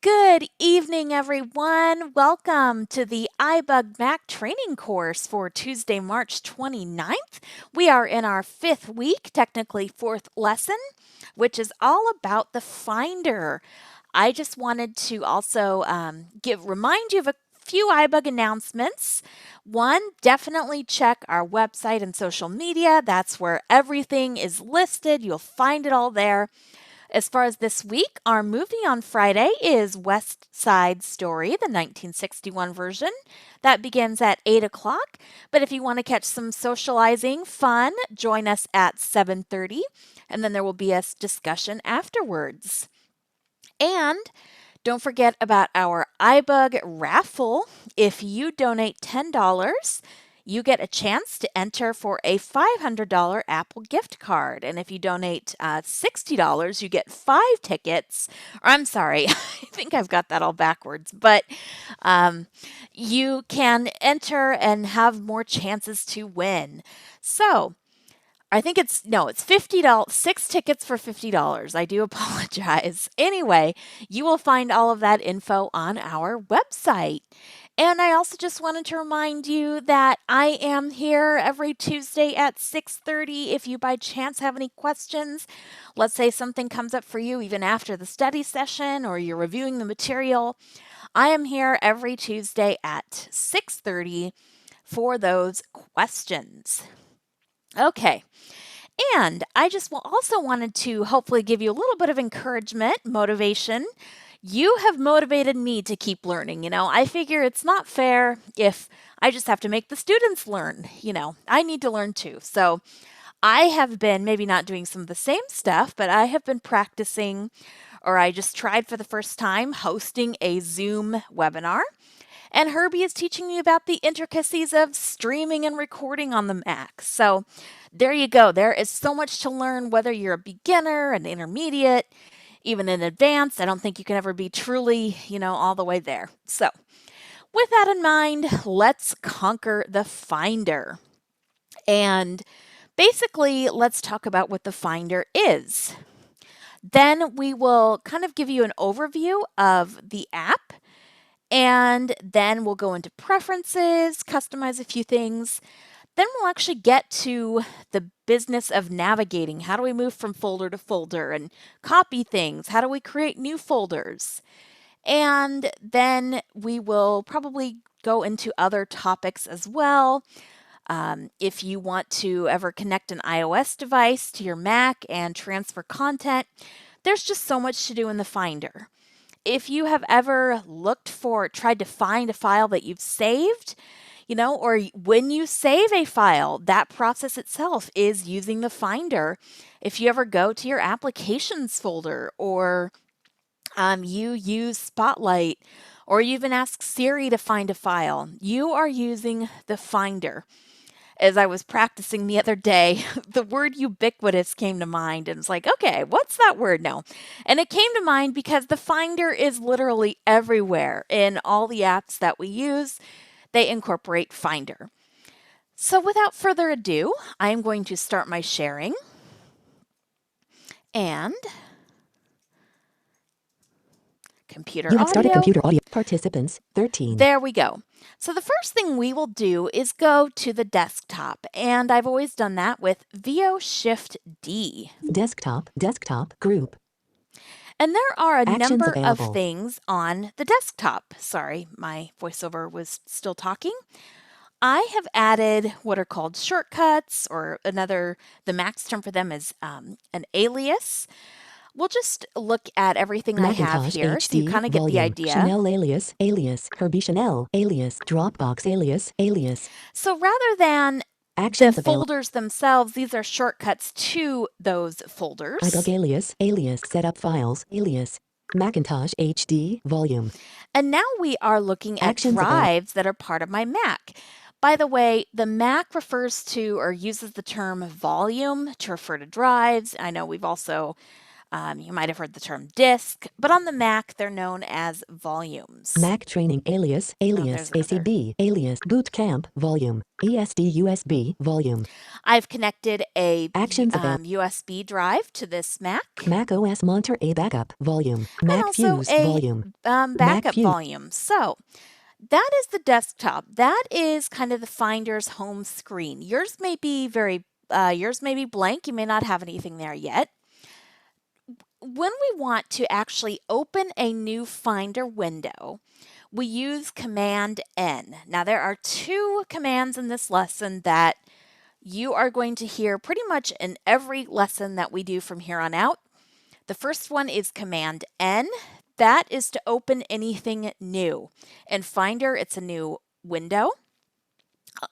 Good evening, everyone. Welcome to the iBug Mac training course for Tuesday, March 29th. We are in our fifth week, technically fourth lesson, which is all about the Finder. I just wanted to also remind you of a few iBug announcements. One, definitely check our website and social media. That's where everything is listed. You'll find it all there. As far as this week, our movie on Friday is West Side Story, the 1961 version. That begins at 8 o'clock. But if you want to catch some socializing fun, join us at 7:30, and then there will be a discussion afterwards. And don't forget about our iBug raffle. If you donate $10, you get a chance to enter for a $500 Apple gift card. And if you donate $60, you get 5 tickets. Or I'm sorry, I think I've got that all backwards. But you can enter and have more chances to win. So I think it's $50, 6 tickets for $50. I do apologize. Anyway, you will find all of that info on our website. And I also just wanted to remind you that I am here every Tuesday at 6:30 if you by chance have any questions. Let's say something comes up for you even after the study session or you're reviewing the material. I am here every Tuesday at 6:30 for those questions. Okay. And I just also wanted to hopefully give you a little bit of encouragement, motivation. You have motivated me to keep learning. I figure it's not fair if I just have to make the students learn. I need to learn too. So I have been maybe not doing some of the same stuff, but I have been practicing, or I just tried for the first time hosting a Zoom webinar. And Herbie is teaching me about the intricacies of streaming and recording on the Mac. So there you go. There is so much to learn, whether you're a beginner, an intermediate, even an advanced. I don't think you can ever be truly, all the way there. So with that in mind, let's conquer the Finder. And basically, let's talk about what the Finder is. Then we will kind of give you an overview of the app. And then we'll go into preferences, customize a few things. Then we'll actually get to the business of navigating. How do we move from folder to folder and copy things? How do we create new folders? And then we will probably go into other topics as well. If you want to ever connect an iOS device to your Mac and transfer content, there's just so much to do in the Finder. If you have ever tried to find a file that you've saved, or when you save a file, that process itself is using the Finder. If you ever go to your applications folder or you use Spotlight or you even ask Siri to find a file, you are using the Finder. As I was practicing the other day, the word ubiquitous came to mind, and it's like, okay, what's that word now? And it came to mind because the Finder is literally everywhere in all the apps that we use. They incorporate Finder. So without further ado, I'm going to start my sharing. And computer You have started audio. computer audio. Participants, 13. There we go. So the first thing we will do is go to the desktop, and I've always done that with VO Shift D. Desktop, group. And there are a Actions number available. of things on the desktop. Sorry, my voiceover was still talking. I have added what are called shortcuts, or the Mac's term for them is an alias. We'll just look at everything I have Macintosh here so you HD, kind of get the volume, idea. Chanel alias, Herbie Chanel, alias, Dropbox alias. So rather than Actions the available. folders themselves, these are shortcuts to those folders. iBug alias, setup files, alias. Macintosh HD, volume. And now we are looking at Actions drives that are part of my Mac. By the way, the Mac refers to or uses the term volume to refer to drives. I know we've also You might have heard the term disk, but on the Mac, they're known as volumes. Mac training alias, alias, there's another. ACB, alias, boot camp, volume, ESD USB, volume. I've connected a Actions about USB drive to this Mac. Mac OS Monterey A backup, volume, And Mac also Fuse, a volume, backup Fuse. volume. So that is the desktop. That is kind of the Finder's home screen. Yours may be blank. You may not have anything there yet. When we want to actually open a new Finder window, we use Command N. Now, there are two commands in this lesson that you are going to hear pretty much in every lesson that we do from here on out. The first one is Command N. That is to open anything new. In Finder, it's a new window.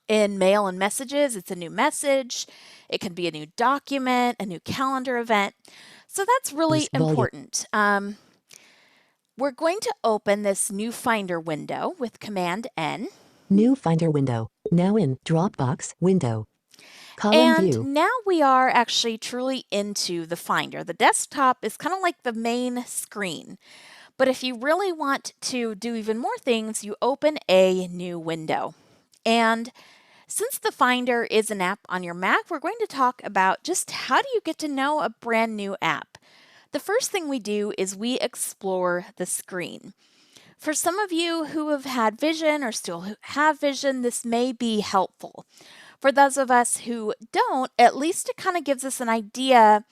In Mail and Messages, it's a new message. It can be a new document, a new calendar event. So that's really important. We're going to open this new Finder window with Command N. New Finder window. Now in Dropbox window. Column And view. now we are actually truly into the Finder. The desktop is kind of like the main screen. But if you really want to do even more things, you open a new window. And since the Finder is an app on your Mac, we're going to talk about just how do you get to know a brand new app. The first thing we do is we explore the screen. For some of you who have had vision or still have vision, this may be helpful. For those of us who don't, at least it kind of gives us an idea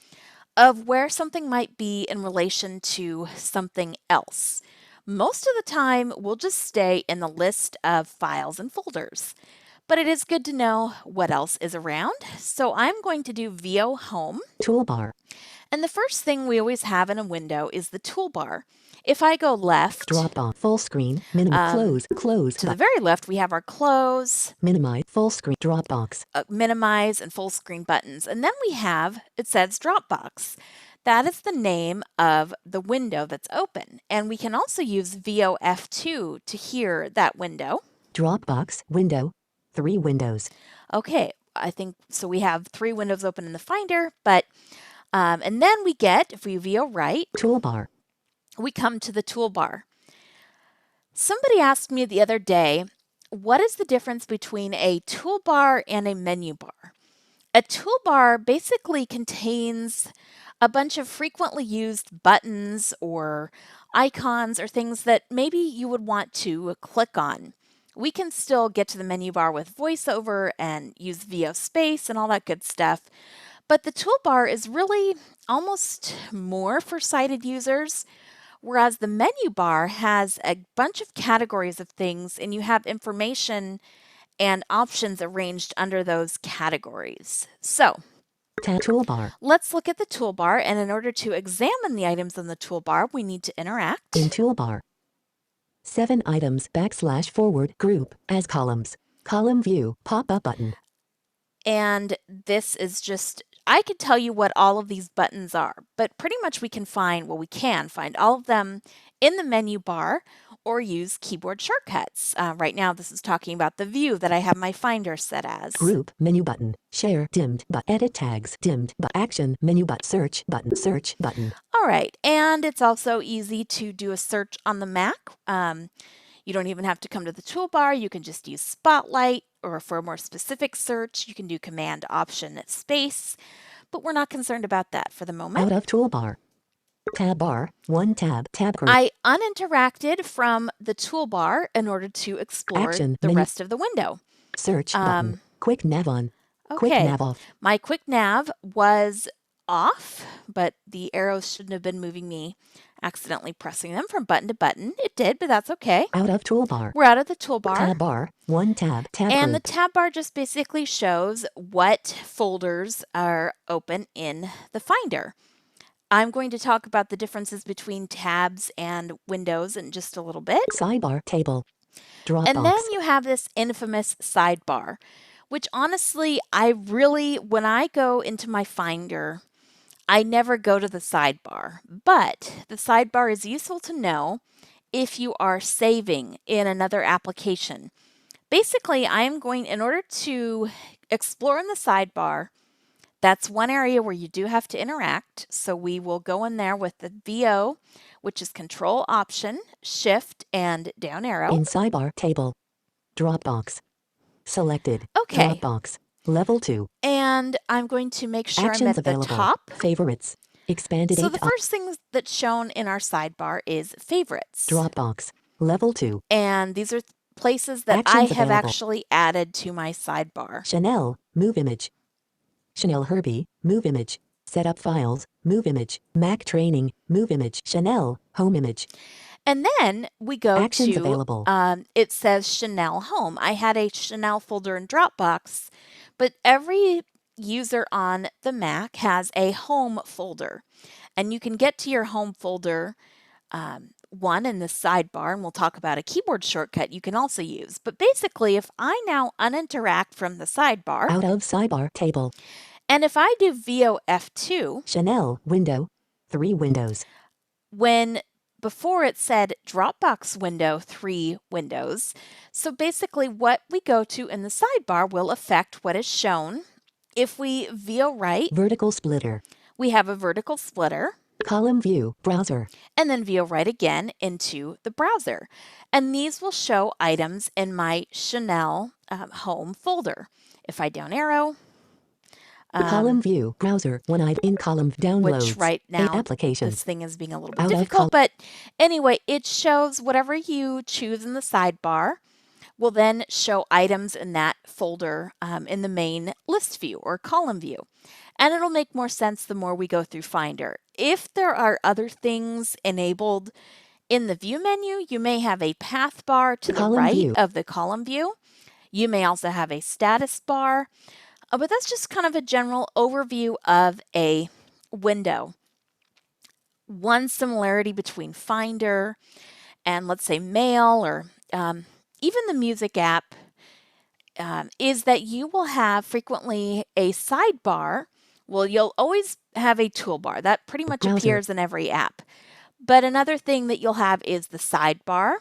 of where something might be in relation to something else. Most of the time, we'll just stay in the list of files and folders. But it is good to know what else is around. So I'm going to do VO Home. Toolbar. And the first thing we always have in a window is the toolbar. If I go left, Drop off full screen, minimize, close. To the very left, we have our close, minimize, full screen, Dropbox. Minimize, and full screen buttons. And then we have, it says Dropbox. That is the name of the window that's open. And we can also use VOF2 to hear that window. Dropbox window. 3 windows. Okay, I think, so we have 3 windows open in the Finder, but, and then we get, if we VO right, Toolbar. we come to the toolbar. Somebody asked me the other day, what is the difference between a toolbar and a menu bar? A toolbar basically contains a bunch of frequently used buttons or icons or things that maybe you would want to click on. We can still get to the menu bar with VoiceOver and use VO space and all that good stuff. But the toolbar is really almost more for sighted users, whereas the menu bar has a bunch of categories of things and you have information and options arranged under those categories. So, Toolbar. Let's look at the toolbar, and in order to examine the items on the toolbar, we need to interact. In toolbar. 7 items /forward group as columns. Column view pop-up button. And this is just, I could tell you what all of these buttons are, but pretty much we can find all of them in the menu bar or use keyboard shortcuts. Right now, this is talking about the view that I have my Finder set as. Group menu button, share dimmed, but edit tags dimmed, but action menu but search button, search button. All right, and it's also easy to do a search on the Mac. You don't even have to come to the toolbar. You can just use Spotlight, or for a more specific search, you can do Command Option Space, but we're not concerned about that for the moment. Out of toolbar. Tab bar, 1 tab group. I uninteracted from the toolbar in order to explore Action, the menu. rest of the window. Search button. Quick nav on. Quick Okay, nav off. my quick nav was off, but the arrows shouldn't have been moving me accidentally pressing them from button to button. It did, but that's okay. Out of toolbar. We're out of the toolbar. Tab bar, 1 tab And group. the tab bar just basically shows what folders are open in the Finder. I'm going to talk about the differences between tabs and windows in just a little bit. Sidebar table. Dropbox. And then you have this infamous sidebar, which honestly, when I go into my Finder, I never go to the sidebar. But the sidebar is useful to know if you are saving in another application. Basically, in order to explore in the sidebar, That's one area where you do have to interact. So we will go in there with the VO, which is Control Option, Shift, and down arrow. In sidebar table. Dropbox. Selected. Okay. Dropbox. Level 2. And I'm going to make sure Actions I'm at the available. top. Favorites. Expanded So 8. the first thing that's shown in our sidebar is favorites. Dropbox. Level 2. And these are places that I Actions have available. actually added to my sidebar. Chanel. Move image. Chanel Herbie. Move image. Setup files. Move image. Mac training. Move image. Chanel. Home image. And then we go Actions to, available. it says Chanel Home. I had a Chanel folder in Dropbox, but every user on the Mac has a home folder. And you can get to your home folder, one in the sidebar, and we'll talk about a keyboard shortcut you can also use. But basically, if I now uninteract from the sidebar, Out of sidebar table. and if I do VO F2, Chanel. Window. 3 windows. when before it said Dropbox window, 3 windows. So basically what we go to in the sidebar will affect what is shown. If we VO right, Vertical splitter. we have a vertical splitter, Column view. Browser. and then VO right again into the browser. And these will show items in my Chanel home folder. If I down arrow, Column view. Browser. One item in column. Downloads. which right now Applications. this thing is being a little bit Out of difficult, but anyway, it shows whatever you choose in the sidebar will then show items in that folder in the main list view or column view. And it'll make more sense the more we go through Finder. If there are other things enabled in the view menu, you may have a path bar to the Column right view. of the column view. You may also have a status bar. But that's just kind of a general overview of a window. One similarity between Finder and, let's say, Mail or even the music app is that you will have frequently a sidebar. Well, you'll always have a toolbar. That pretty much Browser. appears in every app. But another thing that you'll have is the sidebar,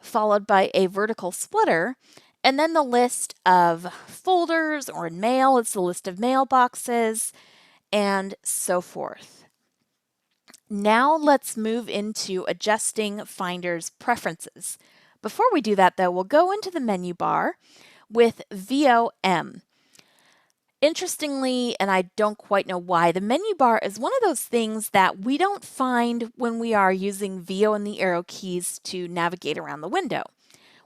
followed by a vertical splitter, and then the list of folders, or in Mail, it's the list of mailboxes, and so forth. Now let's move into adjusting Finder's preferences. Before we do that, though, we'll go into the menu bar with VOM. Interestingly, and I don't quite know why, the menu bar is one of those things that we don't find when we are using VO and the arrow keys to navigate around the window.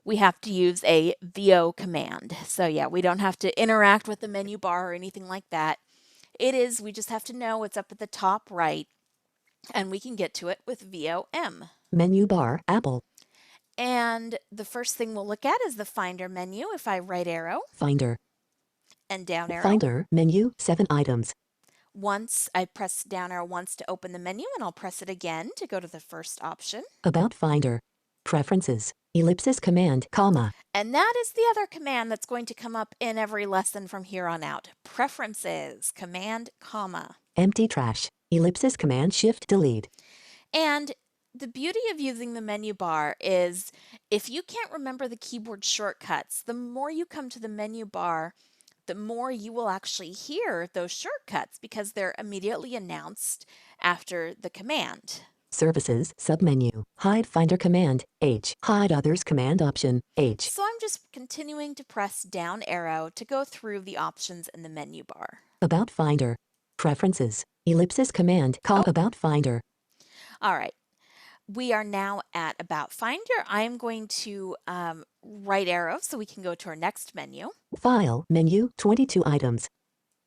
We have to use a VO command. So yeah, we don't have to interact with the menu bar or anything like that. We just have to know it's up at the top right, and we can get to it with VOM. Menu bar. Apple. And the first thing we'll look at is the Finder menu. If I right arrow Finder. and down arrow. Finder. Menu. 7 items. Once I press down arrow once to open the menu, and I'll press it again to go to the first option. About Finder. Preferences. Ellipsis command, comma. And that is the other command that's going to come up in every lesson from here on out. Preferences, command, comma. Empty trash. Ellipsis command shift delete. And the beauty of using the menu bar is if you can't remember the keyboard shortcuts, the more you come to the menu bar, the more you will actually hear those shortcuts because they're immediately announced after the command. Services, submenu, hide Finder command, H, hide others command option, H. So I'm just continuing to press down arrow to go through the options in the menu bar. About Finder. Preferences, ellipsis command, About Finder. All right. We are now at About Finder. I am going to right arrow so we can go to our next menu. File, menu, 22 items.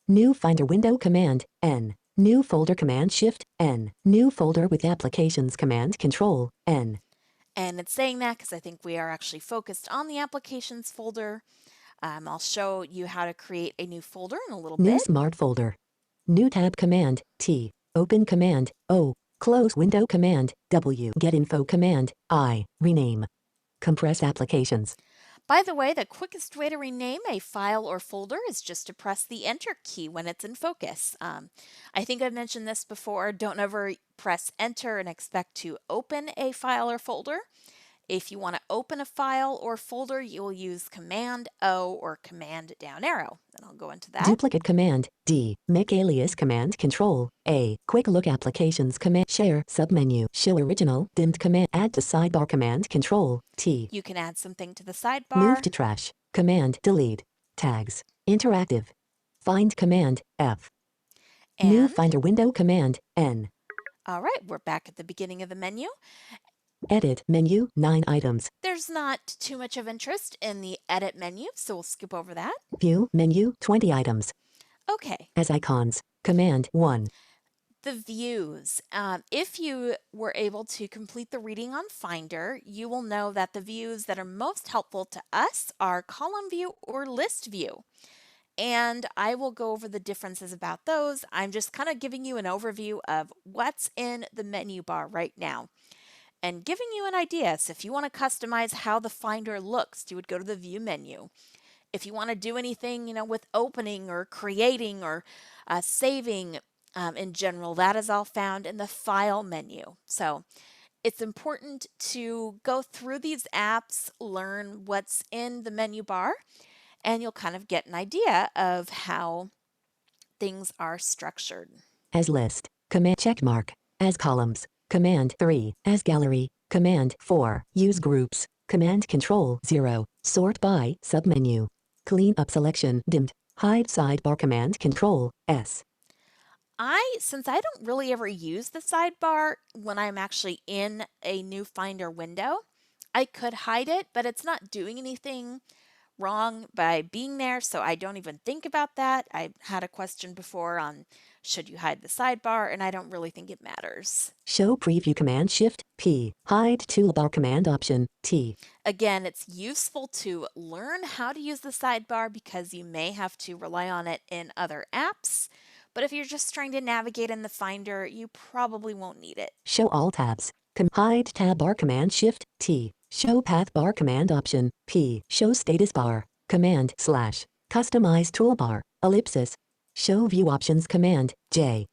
New Finder window command, N. New folder command shift, N. New folder with applications command control, N. And it's saying that because I think we are actually focused on the applications folder. I'll show you how to create a new folder in a little New bit. smart folder. New tab command, T. Open command, O. Close window command, W. Get info command, I. Rename. Compress applications. By the way, the quickest way to rename a file or folder is just to press the Enter key when it's in focus. I think I've mentioned this before. Don't ever press Enter and expect to open a file or folder. If you want to open a file or folder, you will use Command O or Command down arrow. And I'll go into that. Duplicate Command D. Make alias Command Control A. Quick Look Applications Command Share submenu. Show original dimmed command. Add to sidebar Command Control T. You can add something to the sidebar. Move to trash. Command Delete. Tags. Interactive. Find Command F. New And Finder window Command N. all right, we're back at the beginning of the menu. Edit menu 9 items. There's not too much of interest in the edit menu, so we'll skip over that. View menu 20 items. Okay, As icons. Command 1. the views. If you were able to complete the reading on Finder, you will know that the views that are most helpful to us are column view or list view. And I will go over the differences about those. I'm just kind of giving you an overview of what's in the menu bar right now and giving you an idea. So if you want to customize how the Finder looks, you would go to the View menu. If you want to do anything, with opening or creating or saving in general, that is all found in the File menu. So it's important to go through these apps, learn what's in the menu bar, and you'll kind of get an idea of how things are structured. As list. Command checkmark. As columns. Command 3. As gallery. Command 4. Use groups. Command Control 0. Sort by submenu. Clean up selection dimmed. Hide sidebar Command Control S. Since I don't really ever use the sidebar when I'm actually in a new Finder window, I could hide it, but it's not doing anything wrong by being there, so I don't even think about that. I had a question before on should you hide the sidebar, and I don't really think it matters. Show preview Command Shift P. Hide toolbar Command Option T. Again, it's useful to learn how to use the sidebar because you may have to rely on it in other apps. But if you're just trying to navigate in the Finder, you probably won't need it. Show all tabs. Hide tab bar Command Shift T. Show path bar Command Option P. Show status bar. Command / Customize toolbar. Ellipsis. Show view options Command J.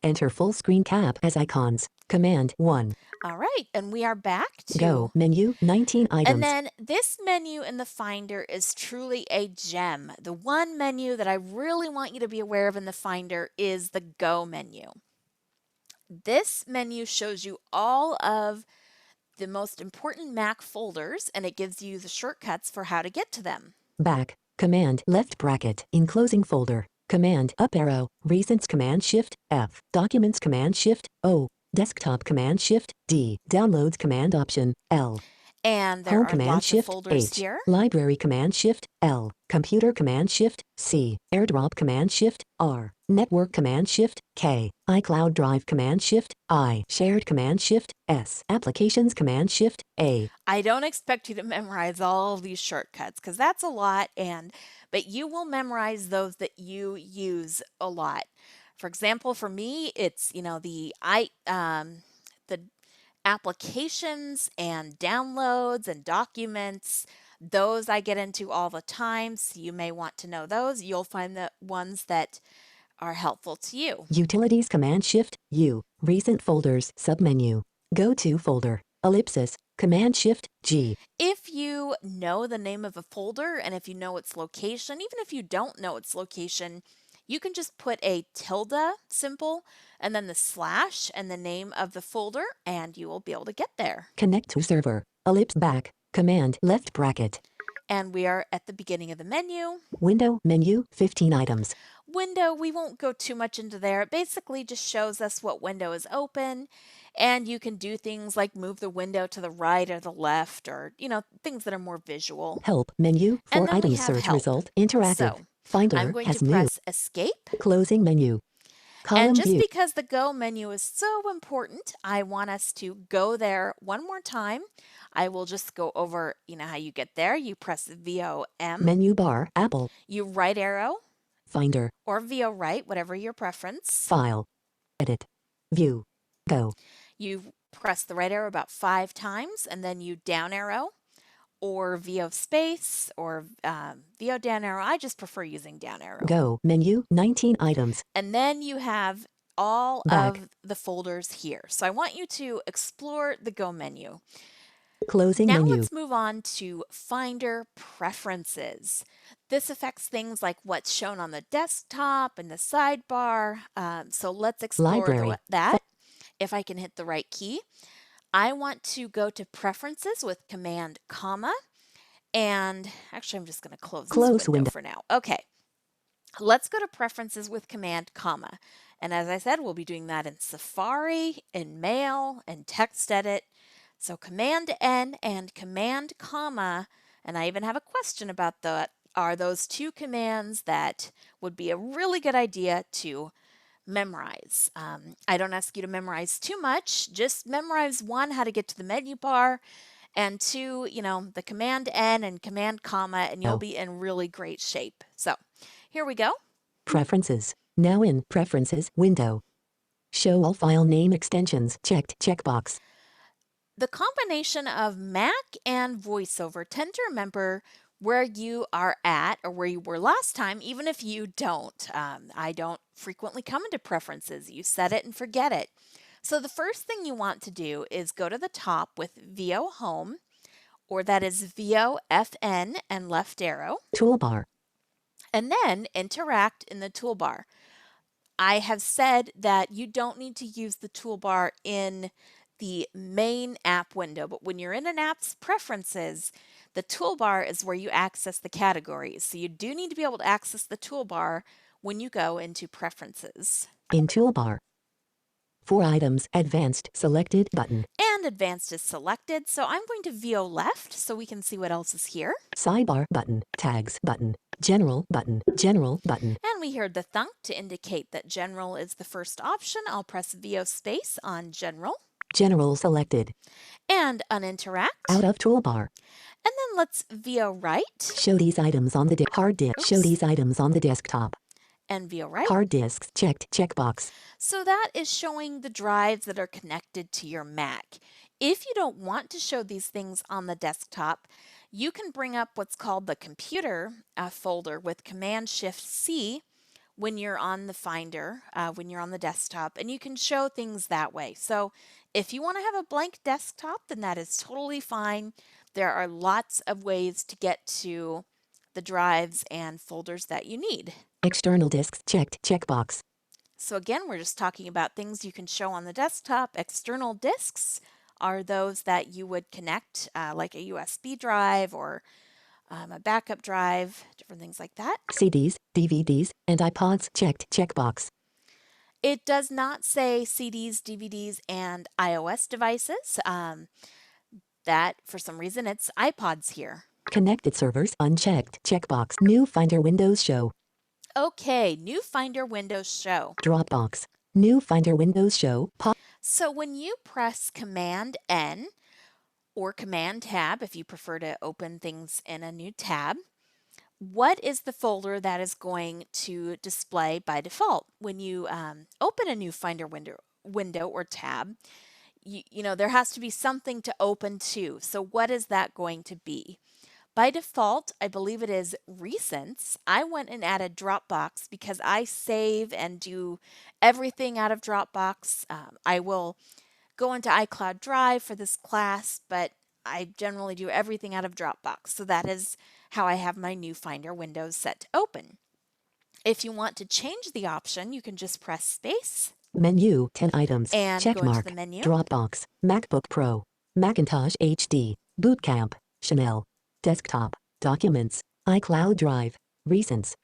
Enter full screen cap as icons. Command 1. All right, and we are back to Go menu 19 items. And then this menu in the Finder is truly a gem. The one menu that I really want you to be aware of in the Finder is the Go menu. This menu shows you all of the most important Mac folders, and it gives you the shortcuts for how to get to them. Back. Command left bracket. Enclosing folder. Command up arrow. Recents Command Shift F. Documents Command Shift O. Desktop Command Shift D. Downloads Command Option L. And there Home are Command lots Shift of folders H. here. Library Command Shift L. Computer Command Shift C. AirDrop Command Shift R. Network Command Shift K. iCloud Drive Command Shift I. Shared Command Shift S. Applications Command Shift A. I don't expect you to memorize all of these shortcuts because that's a lot, but you will memorize those that you use a lot. For example, for me, it's the applications and downloads and documents. Those I get into all the time, so you may want to know those. You'll find the ones that are helpful to you. Utilities Command Shift U. Recent folders submenu. Go to folder. Ellipsis. Command Shift G. If you know the name of a folder and if you know its location, even if you don't know its location, you can just put a tilde symbol and then the slash and the name of the folder, and you will be able to get there. Connect to server. Ellipse back. Command left bracket. And we are at the beginning of the menu. Window menu 15 items. Window, we won't go too much into there. It basically just shows us what window is open, and you can do things like move the window to the right or the left, or things that are more visual. Help menu. And 4 then we items. have Search help. result. Interactive. So Finder I'm going has to new. press escape. Closing menu. Column And just view. because the Go menu is so important, I want us to go there one more time. I will just go over, how you get there. You press VOM, Menu bar. Apple. you right arrow, Finder. or VO right, whatever your preference. File. Edit. View. Go. You press the right arrow about 5 times, and then you down arrow, or VO space, or VO down arrow. I just prefer using down arrow. Go. Menu 19 items. And then you have all Back. of the folders here. So I want you to explore the Go menu. Closing Now menu. let's move on to Finder Preferences. This affects things like what's shown on the desktop and the sidebar. So let's explore Library. that. If I can hit the right key, I want to go to Preferences with Command comma. And actually, I'm just going to close this Close window window. for now. Okay, let's go to Preferences with Command comma. And as I said, we'll be doing that in Safari, in Mail, and TextEdit. So Command N and Command comma, and I even have a question about that, are those two commands that would be a really good idea to memorize. I don't ask you to memorize too much, just memorize one, how to get to the menu bar, and two, the Command N and Command comma, and you'll be in really great shape. So here we go. Preferences. Now in Preferences window. Show all file name extensions checked checkbox. The combination of Mac and VoiceOver tend to remember where you are at or where you were last time, even if you don't. I don't frequently come into preferences. You set it and forget it. So the first thing you want to do is go to the top with VO Home, or that is VO FN and left arrow, Toolbar. and then interact in the toolbar. I have said that you don't need to use the toolbar in the main app window, but when you're in an app's preferences, the toolbar is where you access the categories. So you do need to be able to access the toolbar when you go into preferences. In toolbar. 4 items advanced selected button. And advanced is selected, so I'm going to VO left so we can see what else is here. Sidebar button, tags button, general button, general button. And we heard the thunk to indicate that general is the first option. I'll press VO space on general. General selected. And uninteract. Out of toolbar. And then let's VO right. Show these items on the hard disk. Show these items on the desktop. And VO right. Hard disks checked checkbox. So that is showing the drives that are connected to your Mac. If you don't want to show these things on the desktop, you can bring up what's called the computer folder with Command-Shift-C when you're on the Finder, when you're on the desktop, and you can show things that way. So if you want to have a blank desktop, then that is totally fine. There are lots of ways to get to the drives and folders that you need. External disks checked checkbox. So again, we're just talking about things you can show on the desktop. External disks are those that you would connect, like a USB drive or a backup drive, different things like that. CDs, DVDs, and iPods checked checkbox. It does not say CDs, DVDs, and iOS devices. That, for some reason, it's iPods here. Connected servers unchecked checkbox. New Finder Windows show. Okay, new Finder Windows show. Dropbox. New Finder Windows show. So when you press Command N or Command Tab, if you prefer to open things in a new tab, what is the folder that is going to display by default? When you open a new Finder window or tab, you know, there has to be something to open to. So what is that going to be? By default, I believe it is Recents. I went and added Dropbox because I save and do everything out of Dropbox. I will go into iCloud Drive for this class, but I generally do everything out of Dropbox. So that is how I have my new Finder windows set to open. If you want to change the option, you can just press space. Menu, 10 items. And check go into mark. the menu. Dropbox, MacBook Pro, Macintosh HD, Bootcamp, Chanel, Desktop, Documents, iCloud Drive, Recents.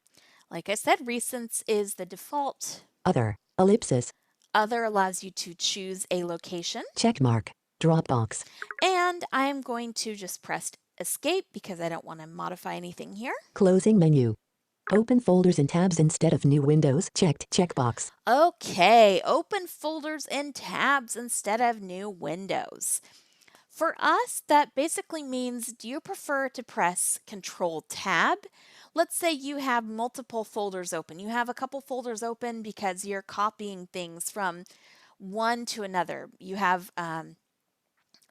Like I said, Recents is the default. Other, ellipsis. Other allows you to choose a location. Check mark. Dropbox. And I'm going to just press escape because I don't want to modify anything here. Closing menu. Open folders and tabs instead of new windows checked checkbox. Okay, open folders and tabs instead of new windows. For us, that basically means, do you prefer to press Control Tab? Let's say you have multiple folders open. You have a couple folders open because you're copying things from one to another. You have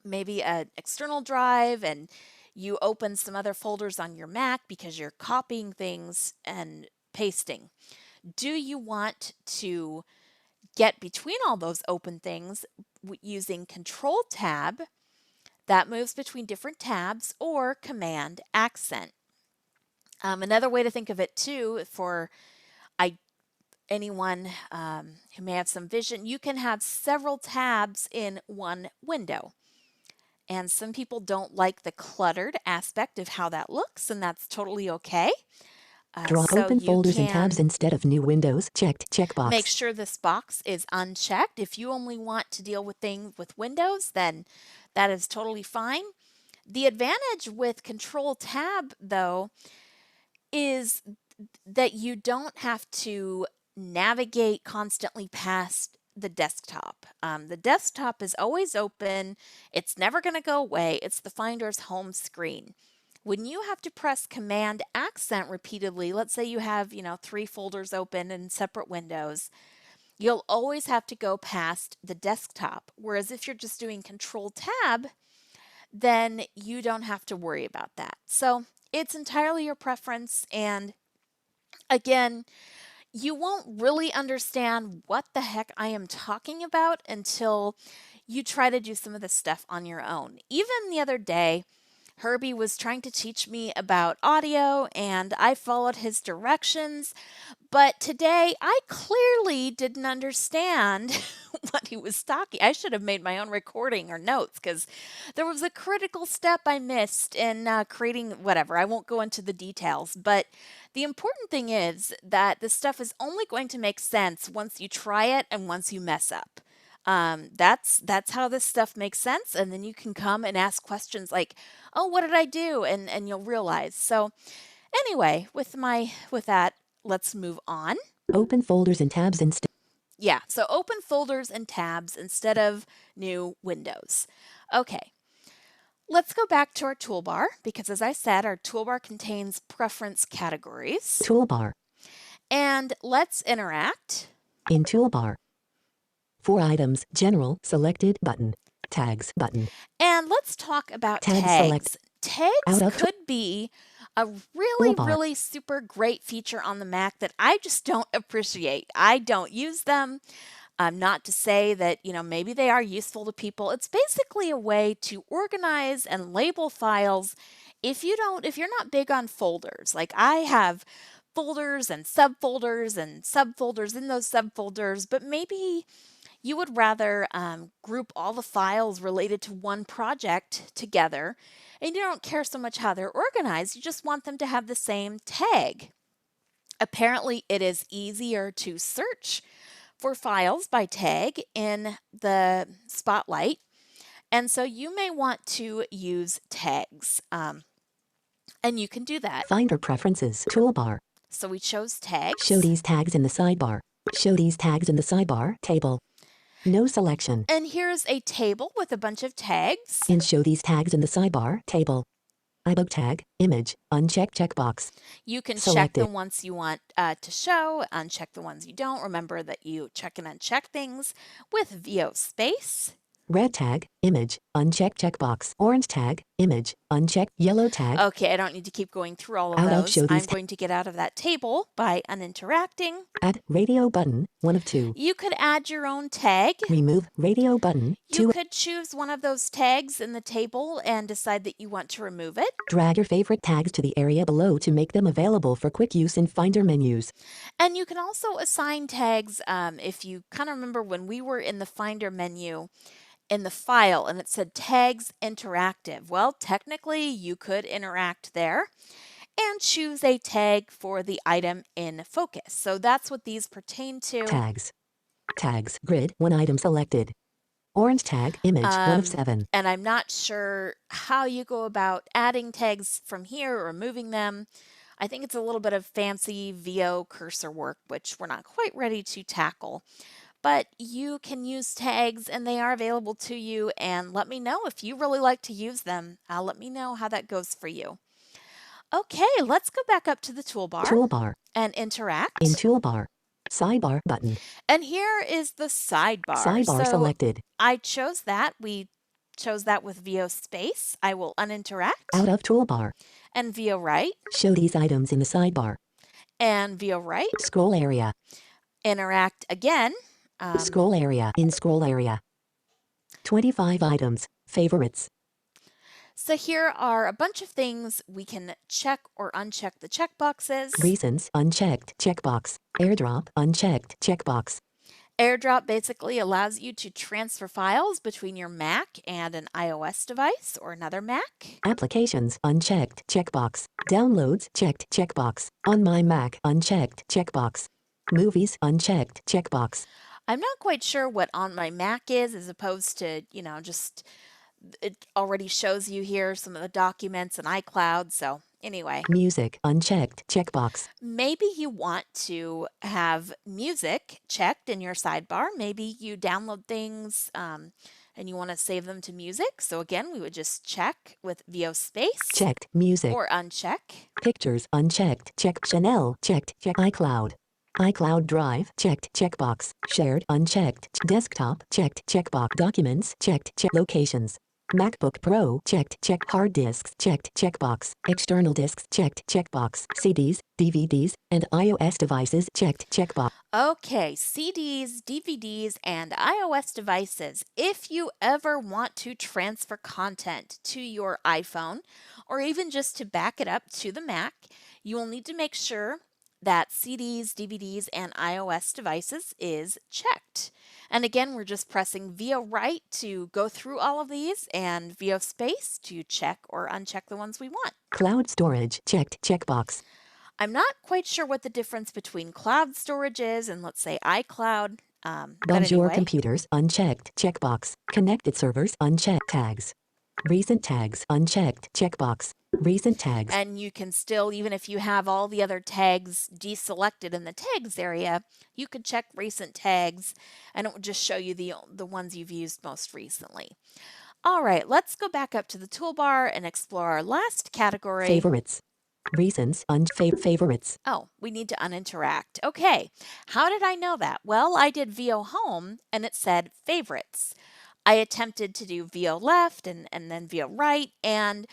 maybe an external drive and you open some other folders on your Mac because you're copying things and pasting. Do you want to get between all those open things using Control Tab? That moves between different tabs or Command accent. Another way to think of it too, for I, anyone who may have some vision, you can have several tabs in one window. And some people don't like the cluttered aspect of how that looks, and that's totally okay. Draw So open you folders and tabs can instead of new windows. Checked. make Checkbox. sure this box is unchecked. If you only want to deal with things with Windows, then that is totally fine. The advantage with Control Tab, though, is that you don't have to navigate constantly past the desktop. The desktop is always open. It's never going to go away. It's the Finder's home screen. When you have to press Command accent repeatedly, let's say you have, 3 folders open in separate windows, you'll always have to go past the desktop. Whereas if you're just doing Control Tab, then you don't have to worry about that. So it's entirely your preference. And again, you won't really understand what the heck I am talking about until you try to do some of this stuff on your own. Even the other day, Herbie was trying to teach me about audio and I followed his directions, but today I clearly didn't understand what he was talking. I should have made my own recording or notes because there was a critical step I missed in creating whatever. I won't go into the details, but the important thing is that this stuff is only going to make sense once you try it and once you mess up. That's how this stuff makes sense, and then you can come and ask questions like, "Oh, what did I do?" and you'll realize. So, anyway, with that, let's move on. Open folders and tabs instead. Yeah, so open folders and tabs instead of new windows. Okay, let's go back to our toolbar because, as I said, our toolbar contains preference categories. Toolbar. And let's interact. In toolbar. 4 items. General. Selected button. Tags button. And let's talk about Tag tags. select. Tags could be a really, Toolbar. really super great feature on the Mac that I just don't appreciate. I don't use them. Not to say that, maybe they are useful to people. It's basically a way to organize and label files if you're not big on folders. Like I have folders and subfolders in those subfolders, but maybe you would rather group all the files related to one project together, and you don't care so much how they're organized, you just want them to have the same tag. Apparently, it is easier to search for files by tag in the Spotlight, and so you may want to use tags, and you can do that. Finder preferences. Toolbar. So we chose tags. Show these tags in the sidebar. Show these tags in the sidebar table. No selection. And here's a table with a bunch of tags. And show these tags in the sidebar table. iBug tag, image, uncheck checkbox. You can check Selected. the ones you want to show, uncheck the ones you don't. Remember that you check and uncheck things with VO space. Red tag, image, uncheck checkbox. Orange tag, image, uncheck. Yellow tag. Okay, I don't need to keep going through all of Out of those. show I'm these going to get out of that table by uninteracting. Add radio button, 1 of 2. You could add your own tag. Remove radio button, You 2. could choose one of those tags in the table and decide that you want to remove it. Drag your favorite tags to the area below to make them available for quick use in Finder menus. And you can also assign tags if you kind of remember when we were in the Finder menu in the file and it said tags interactive. Well, technically you could interact there and choose a tag for the item in focus. So that's what these pertain to. Tags. Tags, grid, 1 item selected. Orange tag, image, 1 of 7. And I'm not sure how you go about adding tags from here or removing them. I think it's a little bit of fancy VO cursor work, which we're not quite ready to tackle. But you can use tags and they are available to you, and let me know if you really like to use them. Let me know how that goes for you. Okay, let's go back up to the toolbar. Toolbar. And interact. In toolbar. Sidebar button. And here is the sidebar. Sidebar so selected. I chose that. We chose that with VO space. I will uninteract. Out of toolbar. And VO right. Show these items in the sidebar. And VO right. Scroll area. Interact again. Scroll area. In scroll area. 25 items. Favorites. So here are a bunch of things we can check or uncheck the checkboxes. Recents unchecked checkbox. AirDrop unchecked checkbox. AirDrop basically allows you to transfer files between your Mac and an iOS device or another Mac. Applications unchecked checkbox. Downloads checked checkbox. On my Mac unchecked checkbox. Movies unchecked checkbox. I'm not quite sure what on my Mac is as opposed to, just it already shows you here some of the documents in iCloud. So anyway, Music unchecked checkbox. maybe you want to have music checked in your sidebar. Maybe you download things and you want to save them to music. So again, we would just check with VO space Checked music. or uncheck. Pictures unchecked check. Chanel checked check. iCloud. iCloud Drive checked checkbox. Shared unchecked. Desktop checked checkbox. Documents checked check. Locations. MacBook Pro checked check. Hard disks checked checkbox. External disks checked checkbox. CDs, DVDs, and iOS devices checked checkbox. Okay, CDs, DVDs, and iOS devices. If you ever want to transfer content to your iPhone or even just to back it up to the Mac, you will need to make sure that CDs, DVDs, and iOS devices is checked. And again, we're just pressing VO right to go through all of these and VO space to check or uncheck the ones we want. Cloud storage checked checkbox. I'm not quite sure what the difference between cloud storage is and let's say iCloud. But Bonjour anyway, computers unchecked checkbox. Connected servers unchecked tags. Recent tags unchecked checkbox. Recent tags. and you can still, even if you have all the other tags deselected in the tags area, you could check recent tags and it will just show you the ones you've used most recently. All right, let's go back up to the toolbar and explore our last category. Favorites. Recents favorites. Oh, we need to uninteract. Okay, how did I know that? Well, I did VO home and it said favorites. I attempted to do VO left and then VO right, and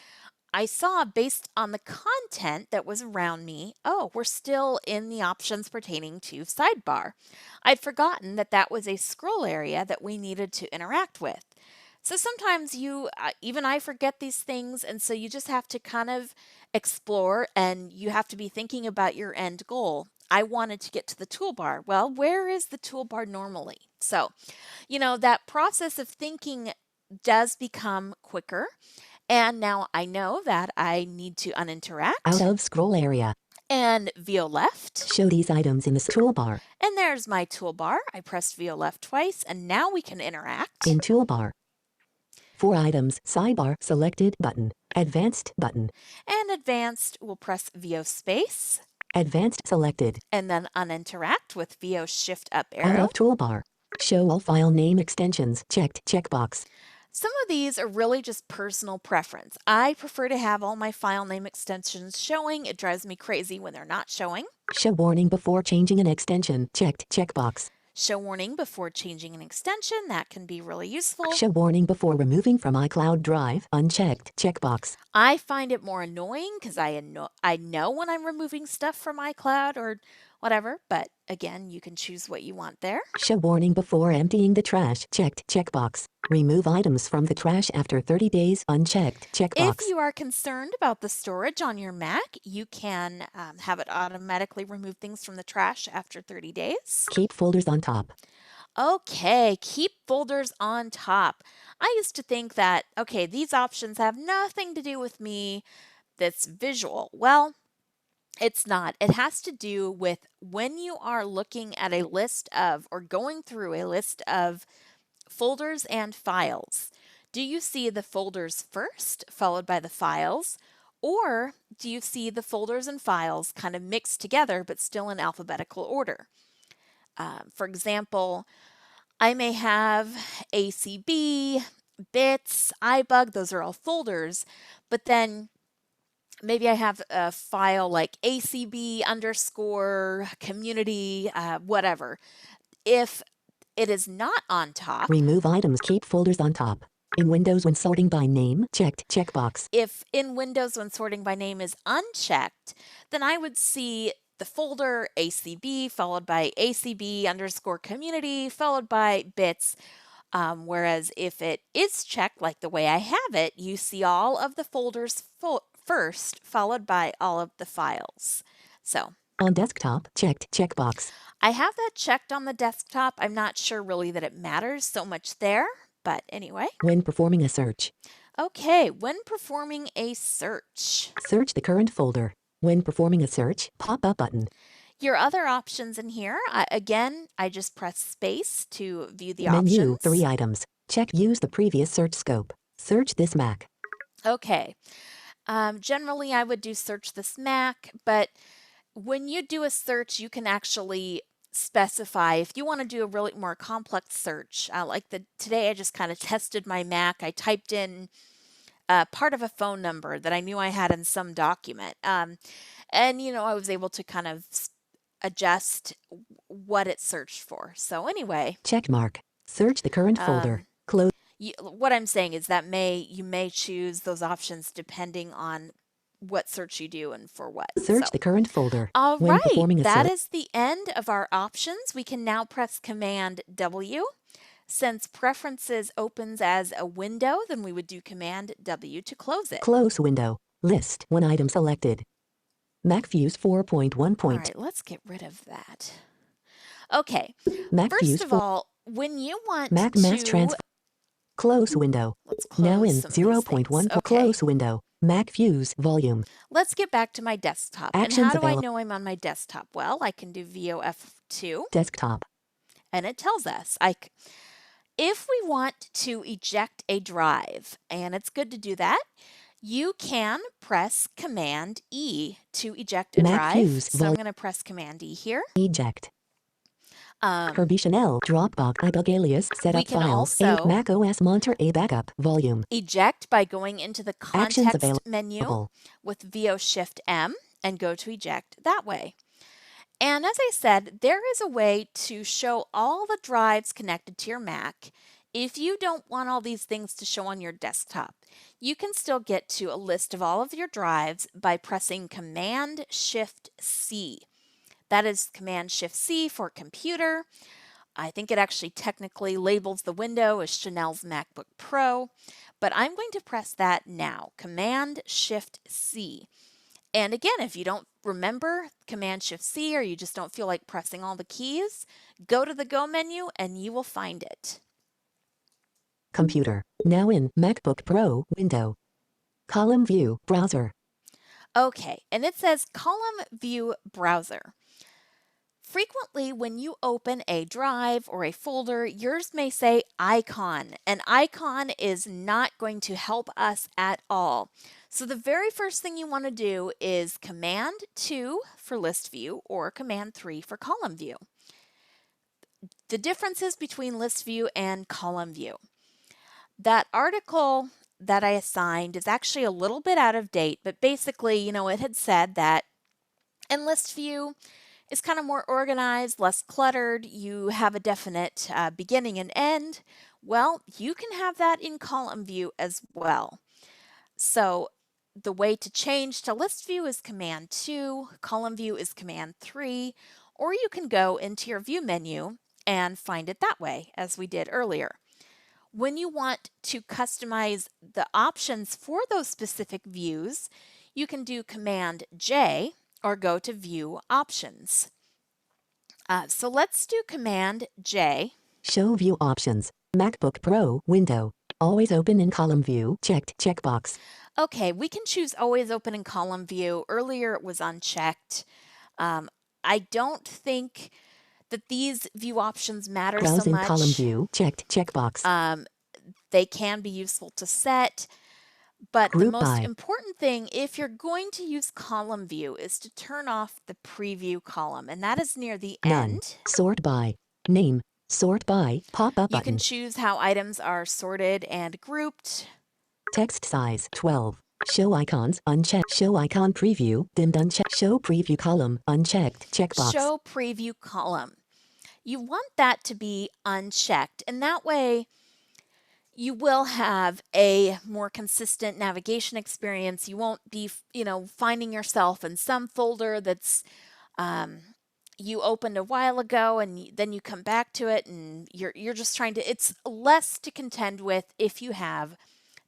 I saw based on the content that was around me, oh, we're still in the options pertaining to sidebar. I'd forgotten that that was a scroll area that we needed to interact with. So sometimes even I forget these things, and so you just have to kind of explore and you have to be thinking about your end goal. I wanted to get to the toolbar. Well, where is the toolbar normally? So, that process of thinking does become quicker. And now I know that I need to uninteract Out of scroll area. and VO left. Show these items in this toolbar. And there's my toolbar. I pressed VO left twice and now we can interact. In toolbar. 4 items. Sidebar selected button. Advanced button. And advanced, we'll press VO space Advanced selected. and then uninteract with VO shift up Out arrow. of toolbar. Show all file name extensions checked checkbox. Some of these are really just personal preference. I prefer to have all my file name extensions showing. It drives me crazy when they're not showing. Show warning before changing an extension checked checkbox. Show warning before changing an extension. That can be really useful. Show warning before removing from iCloud Drive unchecked checkbox. I find it more annoying because I know when I'm removing stuff from iCloud or whatever, but again, you can choose what you want there. Show warning before emptying the trash checked checkbox. Remove items from the trash after 30 days unchecked checkbox. If you are concerned about the storage on your Mac, you can have it automatically remove things from the trash after 30 days. Keep folders on top. Okay, keep folders on top. I used to think that, okay, these options have nothing to do with me that's visual. Well, it's not. It has to do with when you are looking at a list of or going through a list of folders and files. Do you see the folders first, followed by the files? Or do you see the folders and files kind of mixed together but still in alphabetical order? For example, I may have ACB, bits, iBug, those are all folders, but then maybe I have a file like ACB underscore community, whatever. If it is not on top, Remove items. Keep folders on top. In Windows when sorting by name checked checkbox. if in Windows when sorting by name is unchecked, then I would see the folder ACB followed by ACB underscore community followed by bits. Whereas if it is checked like the way I have it, you see all of the folders first, followed by all of the files. So On desktop, checked checkbox. I have that checked on the desktop. I'm not sure really that it matters so much there, but anyway. When performing a search, Okay, when performing a search. search the current folder. When performing a search, pop-up button. Your other options in here, again, I just press space to view the Menu, options. 3 items. Check use the previous search scope. Search this Mac. Okay. Generally, I would do search this Mac, but when you do a search, you can actually specify if you want to do a really more complex search. Today, I just kind of tested my Mac. I typed in part of a phone number that I knew I had in some document, and I was able to kind of adjust what it searched for. So anyway, Check mark. Search the current folder. Close. what I'm saying is that you may choose those options depending on what search you do and for what. Search the current folder. All When right, performing a that search, is the end of our options. We can now press Command W. Since Preferences opens as a window, then we would do Command W to close it. close window. List 1 item selected. MacFuse 4.1. All right, let's get rid of that. Okay, MacFuse first of all, when you want Mac to... Mass Transfer. Close window. Let's close Now in some of these 0.1. things. Okay. Close window. MacFuse volume. Let's get back to my desktop. Actions and how do I available. know I'm on my desktop? Well, I can do VOF2, Desktop. and it tells us. If we want to eject a drive, and it's good to do that, you can press Command E to eject a drive. MacFuse So I'm going to press Command E here. Eject. Herbie Chanel. Dropbox. iBug alias. Set We up can files. also Mac OS Monterey A backup. Volume. eject by going into the Actions context menu available. with VO Shift M and go to eject that way. And as I said, there is a way to show all the drives connected to your Mac. If you don't want all these things to show on your desktop, you can still get to a list of all of your drives by pressing Command Shift C. That is Command Shift C for computer. I think it actually technically labels the window as Chanel's MacBook Pro, but I'm going to press that now, Command Shift C. And again, if you don't remember Command Shift C or you just don't feel like pressing all the keys, go to the Go menu and you will find it. Computer. Now in MacBook Pro window. Column view browser. Okay, and it says Column View Browser. Frequently, when you open a drive or a folder, yours may say icon. An icon is not going to help us at all. So the very first thing you want to do is Command 2 for list view or Command 3 for column view. The differences between list view and column view. That article that I assigned is actually a little bit out of date, but basically, it had said that in list view, it's kind of more organized, less cluttered. You have a definite beginning and end. Well, you can have that in column view as well. So the way to change to list view is Command 2, column view is Command 3, or you can go into your view menu and find it that way, as we did earlier. When you want to customize the options for those specific views, you can do Command J or go to View Options. So let's do Command J. Show view options. MacBook Pro window. Always open in column view. Checked checkbox. Okay, we can choose Always Open in Column View. Earlier it was unchecked. I don't think that these view options matter Browse so in much. column view. Checked checkbox. They can be useful to set. But Group the most by. important thing, if you're going to use column view, is to turn off the preview column, and that is near the None. end. Sort by. Name. Sort by. Pop-up You button. can choose how items are sorted and grouped. Text size 12. Show icons unchecked. Show icon preview dimmed unchecked. Show preview column unchecked. Checkbox. Show preview column. You want that to be unchecked, and that way you will have a more consistent navigation experience. You won't be, finding yourself in some folder that's you opened a while ago and then you come back to it and you're just trying to, it's less to contend with if you have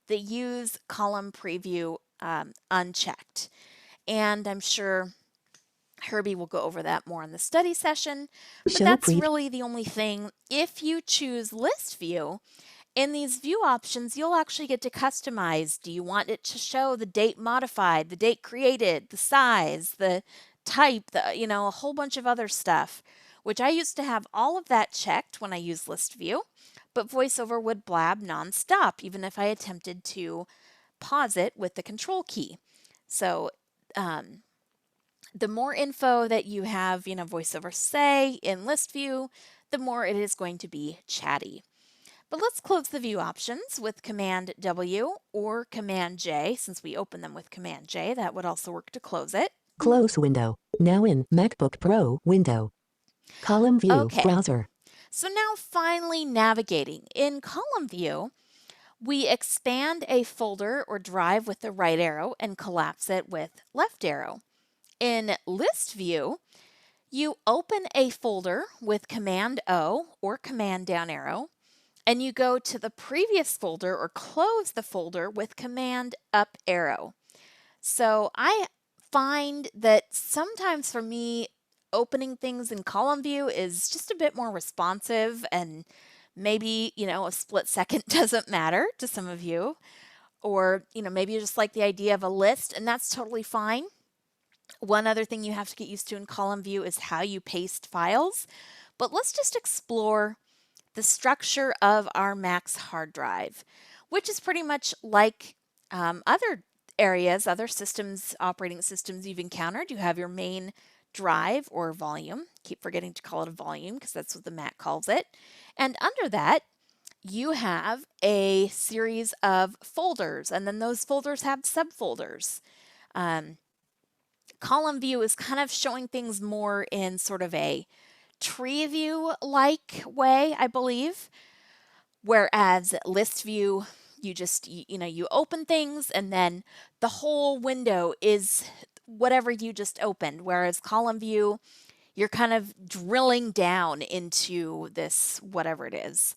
the use column preview unchecked. And I'm sure Herbie will go over that more in the study session, but Show that's preview. really the only thing. If you choose list view, in these view options, you'll actually get to customize. Do you want it to show the date modified, the date created, the size, the type, a whole bunch of other stuff, which I used to have all of that checked when I used list view, but VoiceOver would blab nonstop, even if I attempted to pause it with the control key. So, the more info that you have, VoiceOver say in list view, the more it is going to be chatty. But let's close the view options with Command W or Command J. Since we open them with Command J, that would also work to close it. Close window. Now in MacBook Pro window. Column view. Okay. Browser. So now finally navigating. In column view, we expand a folder or drive with the right arrow and collapse it with left arrow. In list view, you open a folder with Command O or Command down arrow, and you go to the previous folder or close the folder with Command up arrow. So I find that sometimes for me, opening things in column view is just a bit more responsive, and maybe, a split second doesn't matter to some of you. Or, maybe you just like the idea of a list, and that's totally fine. One other thing you have to get used to in column view is how you paste files. But let's just explore the structure of our Mac's hard drive, which is pretty much like other areas, other systems, operating systems you've encountered. You have your main drive or volume. Keep forgetting to call it a volume because that's what the Mac calls it. And under that, you have a series of folders, and then those folders have subfolders. Column view is kind of showing things more in sort of a tree view like way, I believe. Whereas list view, you just, you open things and then the whole window is whatever you just opened. Whereas column view, you're kind of drilling down into this, whatever it is.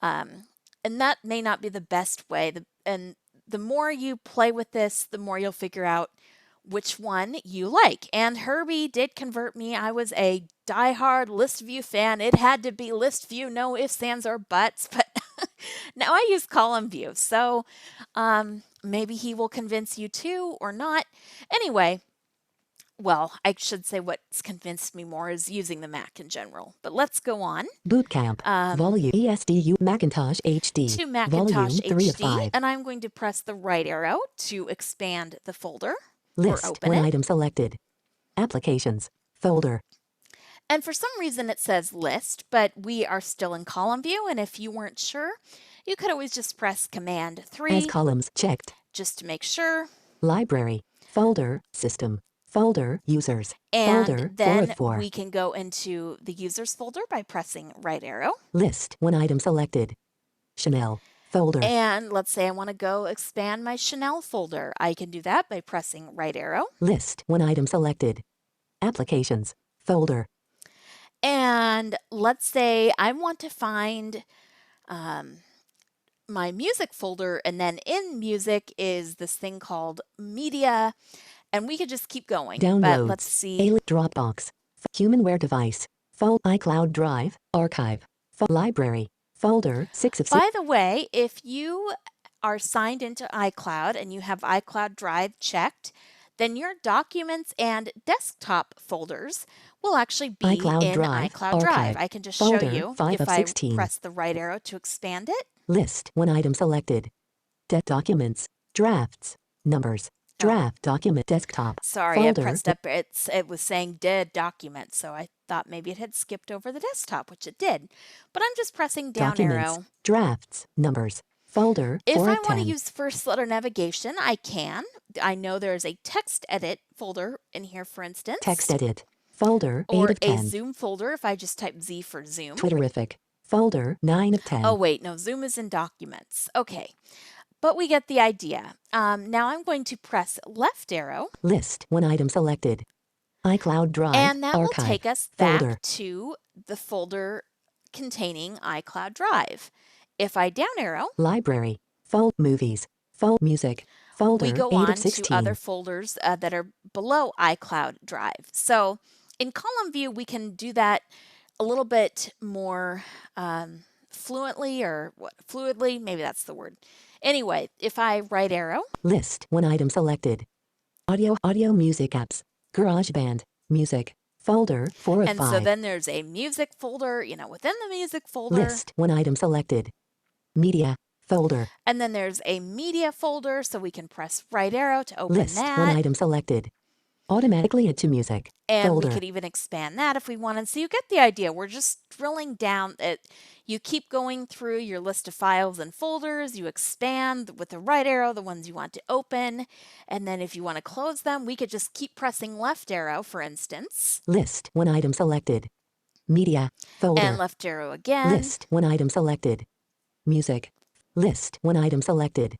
And that may not be the best way. And the more you play with this, the more you'll figure out which one you like. And Herbie did convert me. I was a diehard list view fan. It had to be list view, no ifs, ands, or buts. But now I use column view. So maybe he will convince you too or not. Anyway, well, I should say what's convinced me more is using the Mac in general. But let's go on. Bootcamp. Volume ESDU Macintosh HD. To Macintosh Volume 3 of HD, 5. and I'm going to press the right arrow to expand the folder or List. open One it. item selected. Applications. Folder. And for some reason it says list, but we are still in column view, and if you weren't sure, you could always just press Command 3 As columns checked. just to make sure. Library. Folder. System. Folder. Users. And Folder. 4 then of 4. we can go into the users folder by pressing right arrow. List. One item selected. Chanel. Folder. And let's say I want to go expand my Chanel folder. I can do that by pressing right arrow. List. One item selected. Applications. Folder. And let's say I want to find my music folder, and then in music is this thing called media, and we could just keep going. Downloads. But let's see. Dropbox. Humanware device. iCloud Drive. Archive. Library. Folder. 6 of 6. By the way, if you are signed into iCloud and you have iCloud Drive checked, then your documents and desktop folders will actually be iCloud in Drive, iCloud Drive. Archive, I can just folder, show you 5 if of I 16. press the right arrow to expand it. List. One item selected. Documents. Drafts. Numbers. Draft document desktop. Sorry, folder. I pressed up. It was saying dead document, so I thought maybe it had skipped over the desktop, which it did. But I'm just pressing down Documents. arrow. Drafts. Numbers. Folder. If 4 I of want to 10. use first letter navigation, I can. I know there's a text edit folder in here, for instance. Text edit. Folder. Or 8 of 10. a Zoom folder if I just type Z for Zoom. Twitterific. Folder. 9 of 10. Oh, wait, no, Zoom is in documents. Okay, but we get the idea. Now I'm going to press left arrow. List. One item selected. iCloud Drive, And that will Archive, take us Folder, back to the folder containing iCloud Drive. If I down arrow, Library, Movies, Music, we Folder go 8 of on to other 16. folders that are below iCloud Drive. So in column view, we can do that a little bit more fluently or fluidly, maybe that's the word. Anyway, if I right arrow, List 1 item selected. Audio music apps, GarageBand, Music, Folder 4 of and 5. so then there's a music folder, within the music folder. List 1 item selected. Media, Folder. And then there's a media folder, so we can press right arrow to open List that. 1 item selected. Automatically add to music. And Folder. we could even expand that if we wanted. So you get the idea. We're just drilling down. You keep going through your list of files and folders. You expand with the right arrow the ones you want to open. And then if you want to close them, we could just keep pressing left arrow, for instance. List 1 item selected. Media, Folder. And left arrow again. List 1 item selected. Music. List 1 item selected.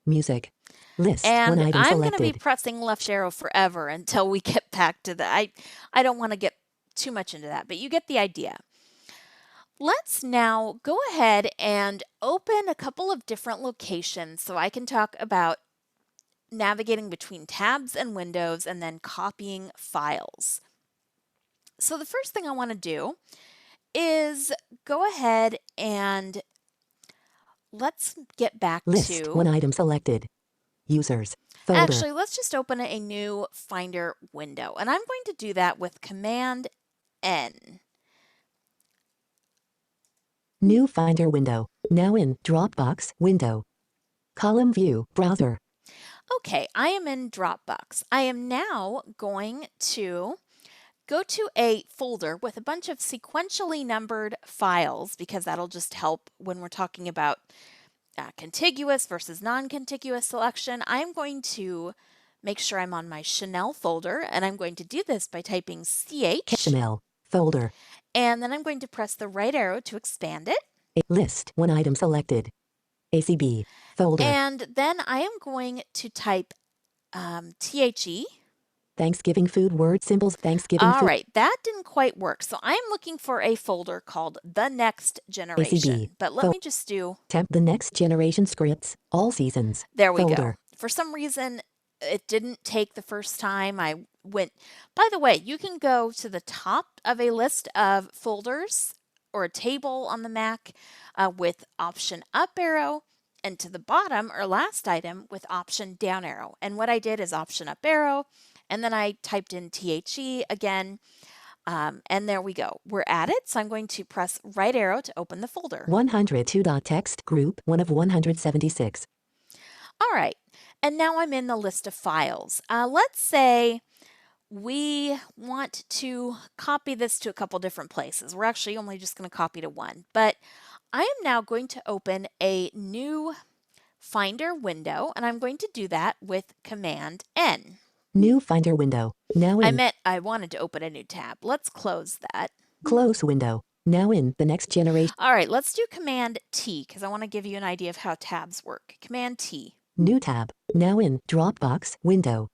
Music. List 1 And item I'm going to be selected. pressing left arrow forever until we get back to the, I don't want to get too much into that, but you get the idea. Let's now go ahead and open a couple of different locations so I can talk about navigating between tabs and windows and then copying files. So the first thing I want to do is go ahead and let's get back List to 1 item selected. Users. Folder. Actually, let's just open a new Finder window, and I'm going to do that with Command N. New Finder window. Now in Dropbox window. Column view browser. Okay, I am in Dropbox. I am now going to go to a folder with a bunch of sequentially numbered files because that'll just help when we're talking about contiguous versus non-contiguous selection. I'm going to make sure I'm on my Chanel folder, and I'm going to do this by typing CH. Chanel folder. And then I'm going to press the right arrow to expand it. List 1 item selected. ACB folder. And then I am going to type THE. Thanksgiving food word symbols. Thanksgiving All food. right, that didn't quite work. So I'm looking for a folder called The Next Generation. ACB. But let me just do. Temp the next generation scripts. All seasons. There we folder. go. For some reason, it didn't take the first time I went. By the way, you can go to the top of a list of folders or a table on the Mac with Option up arrow, and to the bottom or last item with Option down arrow. And what I did is Option up arrow, and then I typed in THE again, and there we go. We're at it, so I'm going to press right arrow to open the folder. 102.txt group 1 of 176. All right, and now I'm in the list of files. Let's say we want to copy this to a couple different places. We're actually only just going to copy to one, but I am now going to open a new Finder window, and I'm going to do that with Command N. New Finder window. Now in. I wanted to open a new tab. Let's close that. Close window. Now in the next generation. All right, let's do Command T because I want to give you an idea of how tabs work. Command T. New tab. Now in Dropbox window.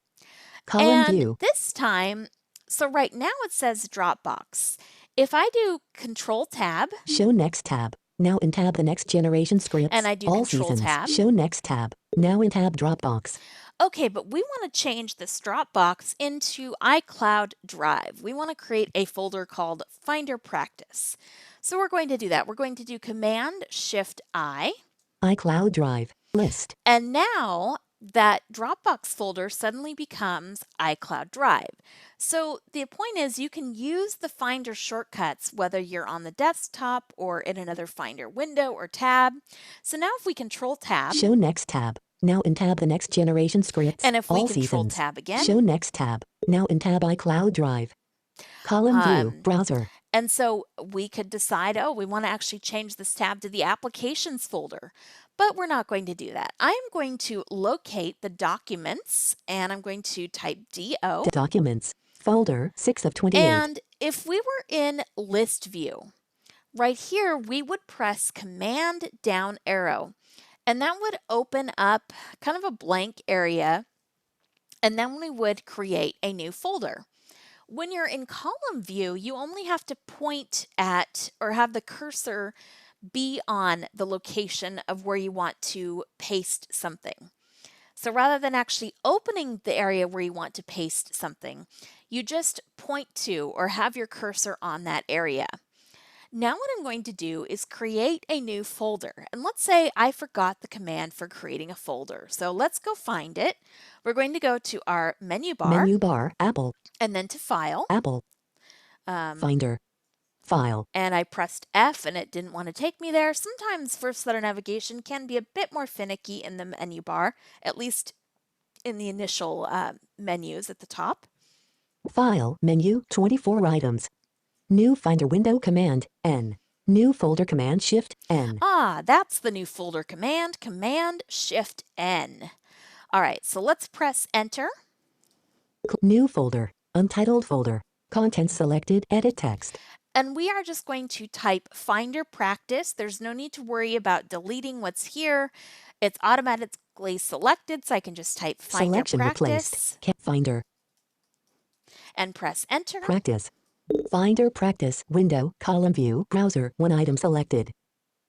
Column And view. this time, so right now it says Dropbox. If I do Control Tab. Show next tab. Now in tab the next generation scripts. And I do all Control seasons. Tab. Show next tab. Now in tab Dropbox. Okay, but we want to change this Dropbox into iCloud Drive. We want to create a folder called Finder Practice. So we're going to do that. We're going to do Command Shift I. iCloud Drive. List. And now that Dropbox folder suddenly becomes iCloud Drive. So the point is you can use the Finder shortcuts whether you're on the desktop or in another Finder window or tab. So now if we Control Tab. Show next tab. Now in tab the next generation scripts. And if we all Control seasons. Tab again. Show next tab. Now in tab iCloud Drive. Column view browser. And so we could decide, oh, we want to actually change this tab to the Applications folder. But we're not going to do that. I'm going to locate the documents and I'm going to type DO. Documents. Folder 6 of 28. And if we were in list view, right here, we would press Command down arrow. And that would open up kind of a blank area. And then we would create a new folder. When you're in column view, you only have to point at or have the cursor be on the location of where you want to paste something. So rather than actually opening the area where you want to paste something, you just point to or have your cursor on that area. Now what I'm going to do is create a new folder. And let's say I forgot the command for creating a folder. So let's go find it. We're going to go to our menu bar Menu bar, Apple, and then to File. Apple, Finder, File, And I pressed F and it didn't want to take me there. Sometimes First Letter navigation can be a bit more finicky in the menu bar, at least in the initial menus at the top. File, Menu, 24 items. New Finder window Command, N. New folder Command Shift, N. Ah, that's the new folder command, Command Shift N. All right, so let's press Enter. New folder, Untitled folder. Contents selected, edit text. And we are just going to type Finder Practice. There's no need to worry about deleting what's here. It's automatically selected, so I can just type Finder Selection Practice replaced. Finder, and press Enter. Practice. Finder Practice, window, column view, browser, 1 item selected.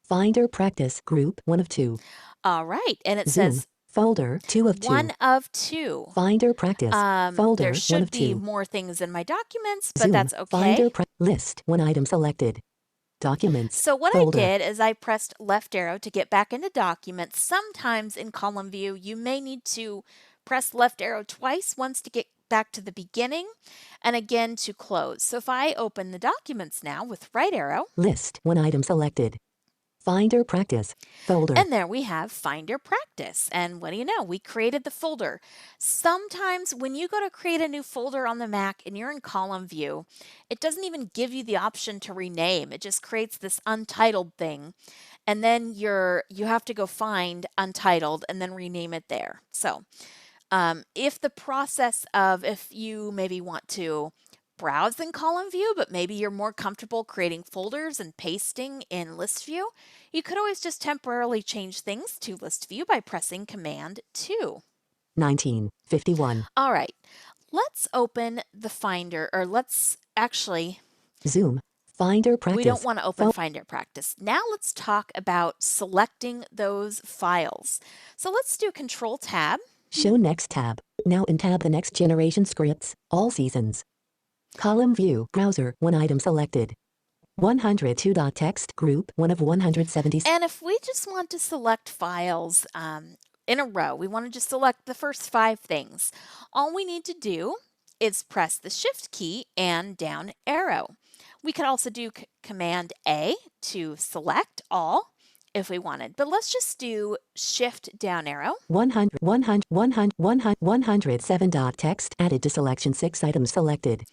Finder Practice, group, 1 of 2. All right, and it Zoom, says folder, 2 of 2. 1 of 2. Finder Practice, folder, There 1 should of be 2. more things in my documents, but Zoom, that's okay. Finder list, 1 item selected. Documents, So what folder. I did is I pressed left arrow to get back into documents. Sometimes in column view, you may need to press left arrow twice, once to get back to the beginning and again to close. So if I open the documents now with right arrow, List, 1 item selected. Finder Practice, folder. and there we have Finder Practice. And what do you know? We created the folder. Sometimes when you go to create a new folder on the Mac and you're in column view, it doesn't even give you the option to rename. It just creates this untitled thing. And then you have to go find untitled and then rename it there. So if the process of, if you maybe want to browse in column view, but maybe you're more comfortable creating folders and pasting in list view, you could always just temporarily change things to list view by pressing Command 2. 1951. All right, let's open the Finder, or let's actually, Zoom, Finder Practice. we don't want to open Finder Practice. Now let's talk about selecting those files. So let's do Control Tab. Show Next tab. Now in tab the Next Generation Scripts, all seasons. Column view, browser, 1 item selected. 102.txt, group, 1 of 170. And if we just want to select files in a row, we want to just select the first 5 things, all we need to do is press the Shift key and down arrow. We could also do Command A to select all if we wanted, but let's just do Shift down arrow. 107.text added to selection, 6 items selected.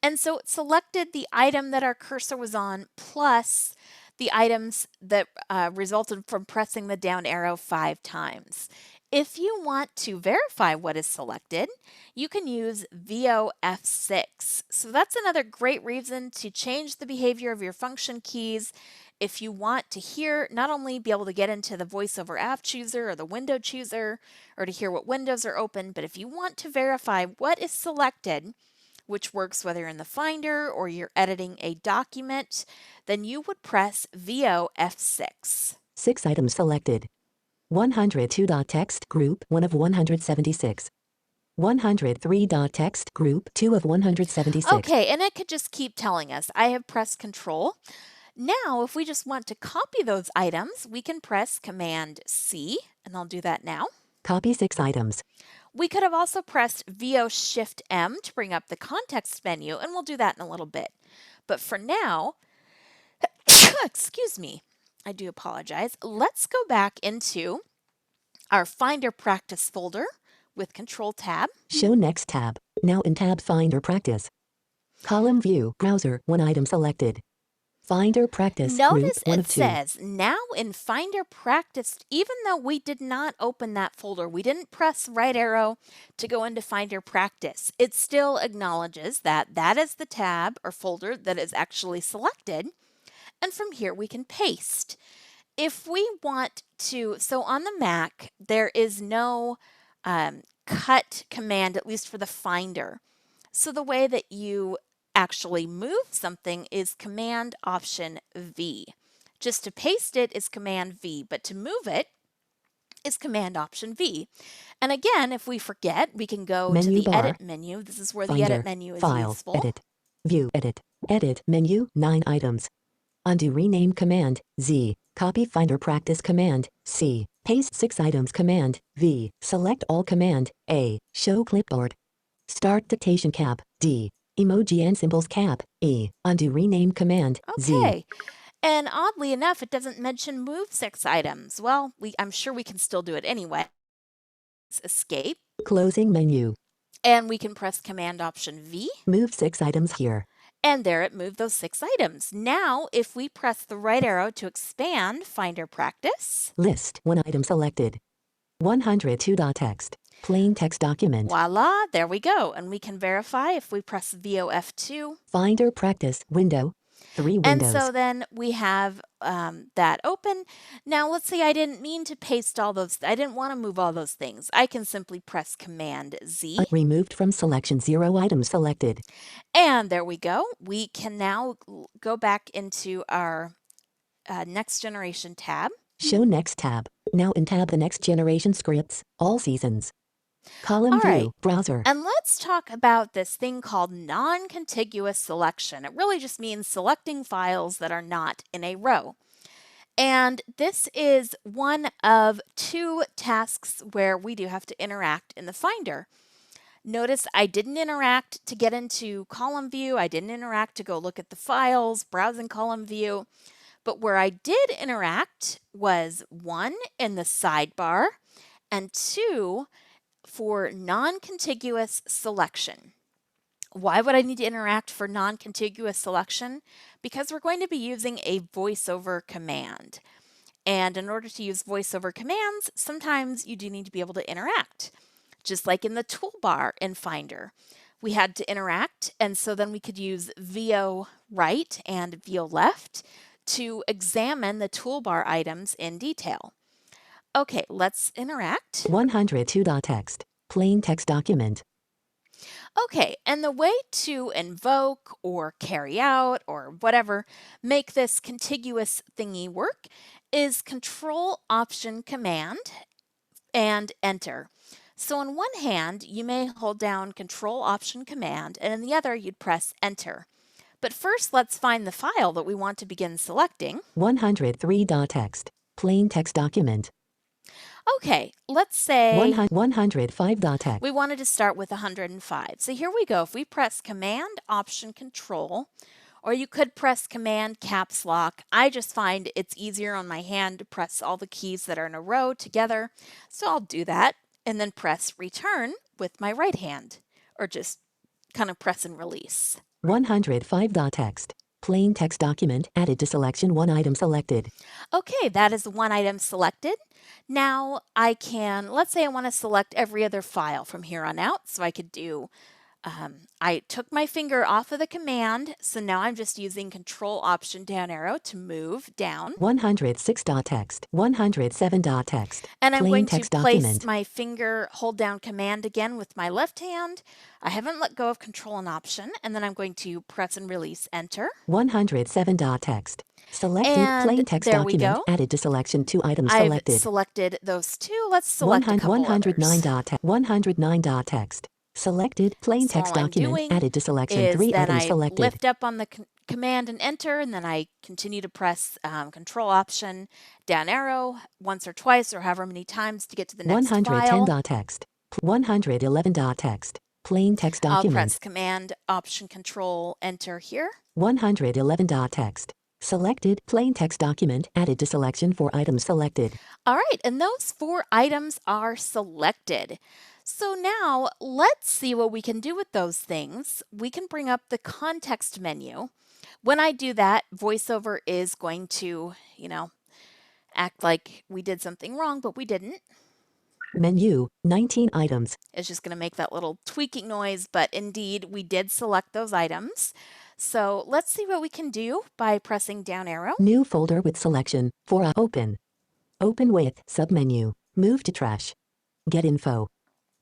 And so it selected the item that our cursor was on plus the items that resulted from pressing the down arrow 5 times. If you want to verify what is selected, you can use VO F6. So that's another great reason to change the behavior of your function keys. If you want to hear, not only be able to get into the VoiceOver app chooser or the window chooser, or to hear what windows are open, but if you want to verify what is selected, which works whether you're in the Finder or you're editing a document, then you would press VO F6. 6 items selected. 102.txt, group, 1 of 176. 103.txt, group, 2 of 176. Okay, and it could just keep telling us. I have pressed Control. Now, if we just want to copy those items, we can press Command C, and I'll do that now. Copy 6 items. We could have also pressed VO Shift M to bring up the context menu, and we'll do that in a little bit. But for now, excuse me, I do apologize. Let's go back into our Finder Practice folder with Control Tab. Show Next tab. Now in tab Finder Practice. Column view, browser, 1 item selected. Finder Practice, Notice group, 1 it of 2. says now in Finder Practice, even though we did not open that folder, we didn't press right arrow to go into Finder Practice, it still acknowledges that that is the tab or folder that is actually selected. And from here we can paste. If we want to, so on the Mac, there is no cut command, at least for the Finder. So the way that you actually move something is Command Option V. Just to paste it is Command V, but to move it is Command Option V. And again, if we forget, we can go to Menu the bar. Edit menu. This is where the Finder. Edit menu is File. useful. Edit. View. Edit. Edit menu. 9 items. Undo rename Command Z. Copy Finder Practice Command C. Paste 6 items Command V. Select all Command A. Show clipboard. Start dictation cap D. Emoji and symbols cap E. Undo rename Command Z. Okay. And oddly enough, it doesn't mention move 6 items. Well, I'm sure we can still do it anyway. Escape. Closing menu. And we can press Command Option V. Move 6 items here. And there it moved those 6 items. Now, if we press the right arrow to expand Finder Practice. List 1 item selected. 102.txt. Plain text document. Voila, there we go. And we can verify if we press VOF2. Finder Practice window. 3 And windows. so then we have that open. Now let's say I didn't mean to paste all those. I didn't want to move all those things. I can simply press Command Z. Removed from selection 0 items selected. And there we go. We can now go back into our Next Generation tab. Show Next tab. Now in tab the Next Generation scripts, all seasons. Column All view, right. browser. And let's talk about this thing called non-contiguous selection. It really just means selecting files that are not in a row. And this is one of 2 tasks where we do have to interact in the Finder. Notice I didn't interact to get into column view. I didn't interact to go look at the files, browsing column view. But where I did interact was 1 in the sidebar and 2 for non-contiguous selection. Why would I need to interact for non-contiguous selection? Because we're going to be using a voiceover command. And in order to use voiceover commands, sometimes you do need to be able to interact. Just like in the toolbar in Finder. We had to interact, and so then we could use VO right and VO left to examine the toolbar items in detail. Okay, let's interact. 102.txt. Plain text document. Okay, and the way to invoke or carry out or whatever, make this contiguous thingy work is Control Option Command and Enter. So in one hand, you may hold down Control Option Command, and in the other, you'd press Enter. But first, let's find the file that we want to begin selecting. 103.txt. Plain text document. Okay, let's say 105.txt. we wanted to start with 105. So here we go. If we press Command Option Control, or you could press Command Caps Lock. I just find it's easier on my hand to press all the keys that are in a row together. So I'll do that and then press Return with my right hand, or just kind of press and release. 105.txt. Plain text document added to selection 1 item selected. Okay, that is 1 item selected. Now I can, let's say I want to select every other file from here on out. So I could do, I took my finger off of the command. So now I'm just using Control Option down arrow to move down. 106.txt. 107.txt. And I'm Plain going to text place document. my finger, hold down Command again with my left hand. I haven't let go of Control and Option. And then I'm going to press and release Enter. 107.txt. Selected And plain text there we document go. added to selection 2 items I've selected. selected those 2. Let's select a couple 109.txt. 109.txt. Selected plain So text all I'm document doing added to selection is 3 then items I selected. lift up on the Command and Enter, and then I continue to press Control Option down arrow once or twice or however many times to get to the next file. 110.txt. 111.txt. Plain text I'll document. press Command Option Control Enter here. 111.txt. Selected plain text document added to selection 4 items selected. All right, and those 4 items are selected. So now let's see what we can do with those things. We can bring up the context menu. When I do that, VoiceOver is going to, act like we did something wrong, but we didn't. Menu, 19 items. It's just going to make that little tweaking noise, but indeed we did select those items. So let's see what we can do by pressing down arrow. New folder with selection, 4 open. Open with submenu, move to trash. Get info.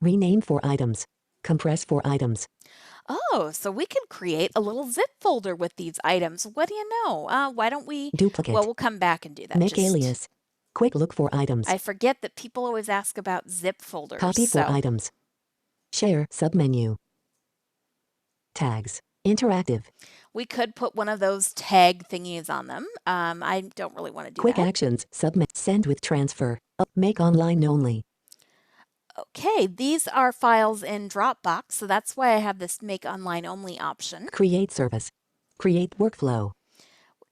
Rename 4 items. Compress for items. Oh, so we can create a little zip folder with these items. What do you know? Why don't we? Well, Duplicate. we'll come back and do that. Make alias. Quick look for items. I forget that people always ask about zip folders. Copy for so items. Share submenu. Tags. Interactive. we could put one of those tag thingies on them. I don't really want to do Quick that. actions. Submit. Send with transfer. Make online only. Okay, these are files in Dropbox, so that's why I have this make online only option. Create service. Create workflow.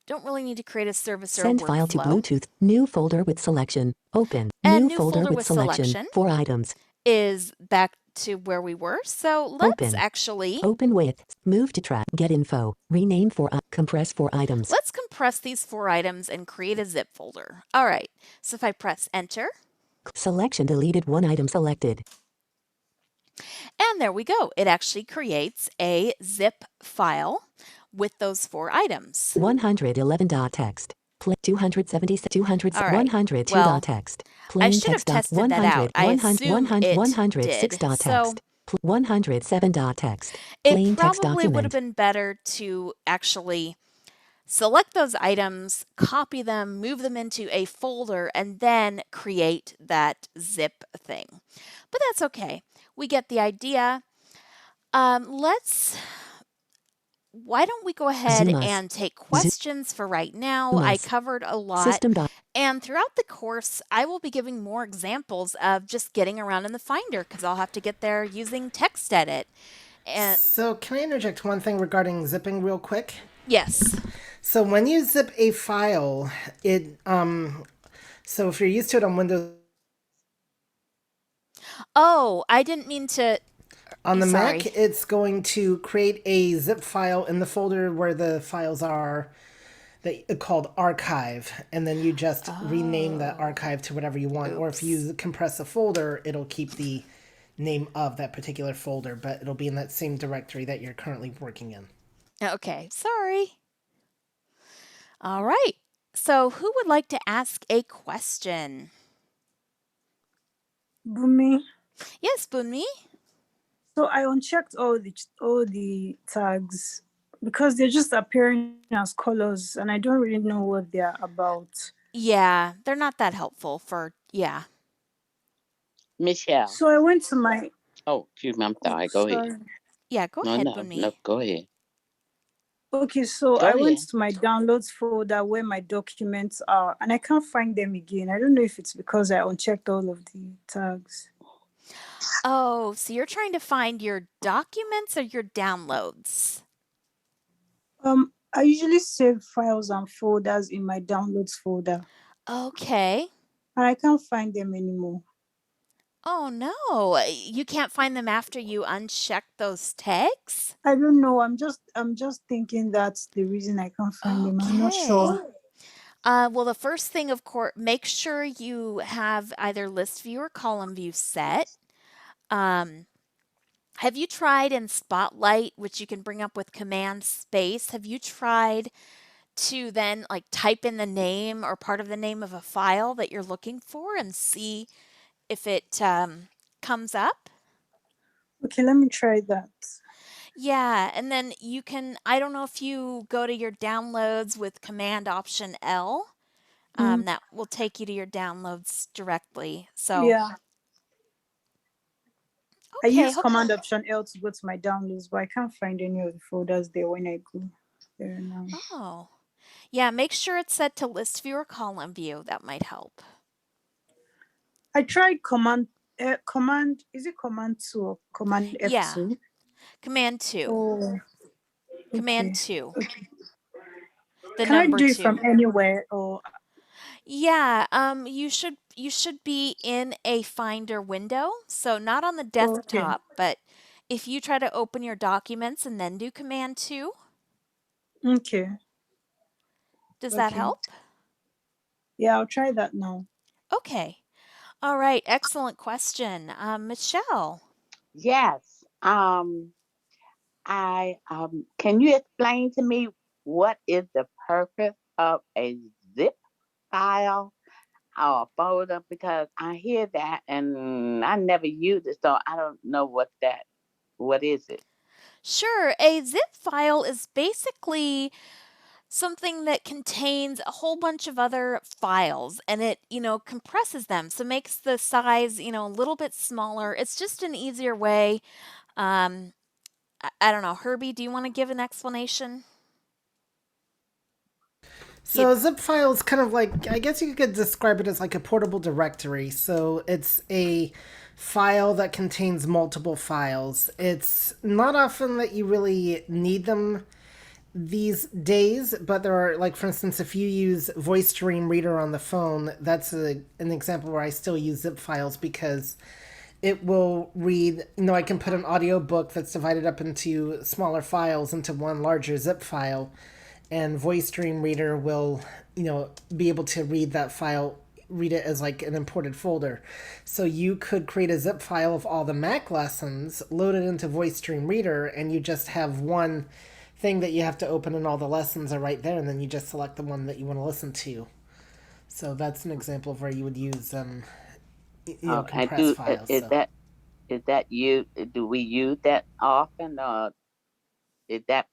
Don't really need to create a service Send or a file to workflow. Bluetooth. New folder with selection. Open. And New folder with selection. 4 items. Is back to where we were. So let's Open. actually Open with. Move to track. Get info. Rename for compress 4 items. let's compress these 4 items and create a zip folder. All right. So if I press enter, Selection deleted. 1 item selected. and there we go. It actually creates a zip file with those 4 items. 111.txt. 276 200 All right. 102 Well, text. I Plain should have text dot tested that out. I assume it 106 did. dot So text. 107 dot text. it Plain text probably would have document. been better to actually select those items, copy them, move them into a folder, and then create that zip thing. But that's okay. We get the idea. Why don't we go ahead Zoom us. and take questions for right now? Zoom I us. covered a lot. System dot. And throughout the course, I will be giving more examples of just getting around in the Finder because I'll have to get there using TextEdit. And So, can I interject one thing regarding zipping real quick? yes. So, when you zip a file, so if you're used to it on Windows, Oh, I didn't mean to. on the Sorry. Mac, it's going to create a zip file in the folder where the files are that called archive, and then you just rename that archive to whatever you want. Or if you compress a folder, it'll keep the name of that particular folder, but it'll be in that same directory that you're currently working in. Okay, sorry. All right. So, who would like to ask a question? Bumi. Yes, Bunmi. So I unchecked all the tags because they're just appearing as colors, and I don't really know what they're about. Yeah, they're not that helpful for, yeah. Michelle. So I went to my. Oh, excuse me. I'm sorry. Go ahead. Sorry. Yeah, go ahead, Bunmi. No, go ahead. Okay, so Go I went ahead. to my downloads folder where my documents are, and I can't find them again. I don't know if it's because I unchecked all of the tags. Oh, so you're trying to find your documents or your downloads? I usually save files and folders in my downloads folder, Okay. and I can't find them anymore. Oh no, you can't find them after you uncheck those tags? I don't know. I'm just thinking that's the reason I can't find them. I'm not sure. Well, the first thing, of course, make sure you have either list view or column view set. Have you tried in Spotlight, which you can bring up with Command Space? Have you tried to then like type in the name or part of the name of a file that you're looking for and see if it comes up? Okay, let me try that. Yeah, and then you can, I don't know if you go to your downloads with Command Option L, that will take you to your downloads directly. So, Yeah, I okay, use Command Option L to go to my downloads, but I can't find any of the folders there when I go there now. oh, yeah, make sure it's set to list view or column view. That might help. I tried Command. Is it Command 2 or Command F2? Yeah. Command 2. Oh, Command okay. 2. Okay. The Can I number do it 2. from anywhere or? Yeah, you should be in a Finder window, so not on the Okay. desktop, but if you try to open your documents and then do Command 2, Okay. does that Okay. help? Yeah, I'll try that now. Okay. All right, excellent question. Michelle. Yes. Can you explain to me what is the purpose of a zip file or a folder? Because I hear that and I never use it, so I don't know what that What is it? Sure, a zip file is basically something that contains a whole bunch of other files and it, compresses them. So makes the size, a little bit smaller. It's just an easier way. Um, I don't know. Herbie, do you want to give an explanation? So a zip file is kind of like, I guess you could describe it as like a portable directory. So it's a file that contains multiple files. It's not often that you really need them these days, but there are, like, for instance, if you use Voice Dream Reader on the phone, that's an example where I still use zip files because it will read, I can put an audio book that's divided up into smaller files into one larger zip file, and Voice Dream Reader will, be able to read that file, read it as like an imported folder. So you could create a zip file of all the Mac lessons, load it into Voice Dream Reader, and you just have one thing that you have to open, and all the lessons are right there, and then you just select the one that you want to listen to. So that's an example of where you would use I compressed do. files. Is So. that you? Do we use that often, or is that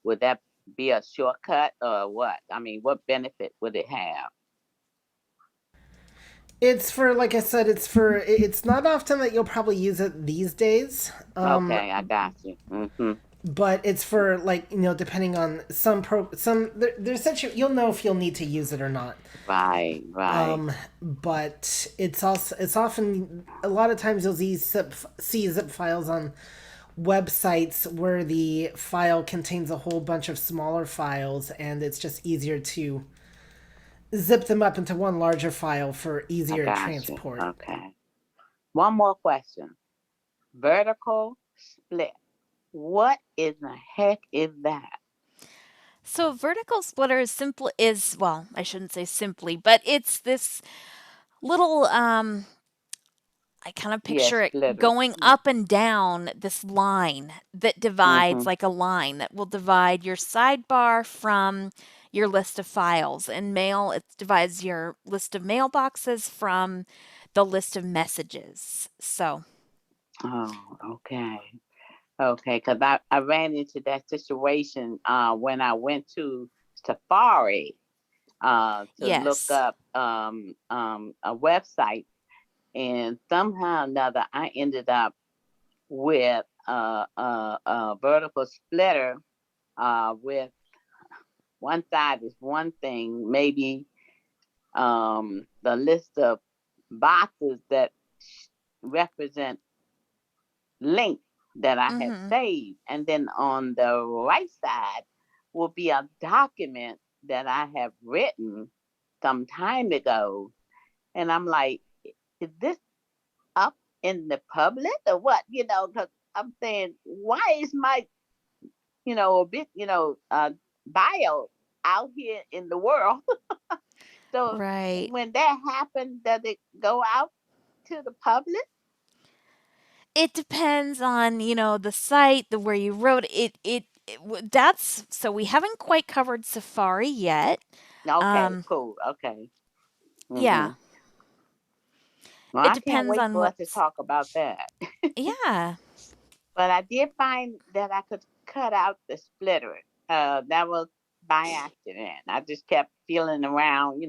would that be a shortcut, or what? I mean, what benefit would it have? It's for, like I said, it's not often that you'll probably use it these days. Okay, I got you. But it's for, like, depending on there's such you'll know if you'll need to use it or not. Right, right. But it's often, a lot of times you'll see zip files on websites where the file contains a whole bunch of smaller files, and it's just easier to zip them up into one larger file for I easier got you. transport. Okay. One more question. Vertical split. What in the heck is that? So vertical splitter is well, I shouldn't say simply, but it's this little I kind of Yes, picture it splitter. going up and down this line that divides, Mm-hmm. like a line that will divide your sidebar from your list of files. In Mail, it divides your list of mailboxes from the list of messages. So, Oh, okay. Okay, because I ran into that situation when I went to Safari to look yes. up a website, and somehow or another I ended up with a vertical splitter with one side is one thing, maybe the list of boxes that represent links that I had Mhm. saved. And then on the right side will be a document that I have written some time ago. And I'm like, is this up in the public or what? Because I'm saying, why is my, a bit, bio out here in the world? So Right. when that happens, does it go out to the public? It depends on, the site, the where you wrote that's so we haven't quite covered Safari yet. Okay, Um, cool. Okay. yeah, Mm-hmm. Well, it I can't depends wait on for us to what's talk about that. yeah. But I did find that I could cut out the splitter. That was by accident. I just kept feeling around,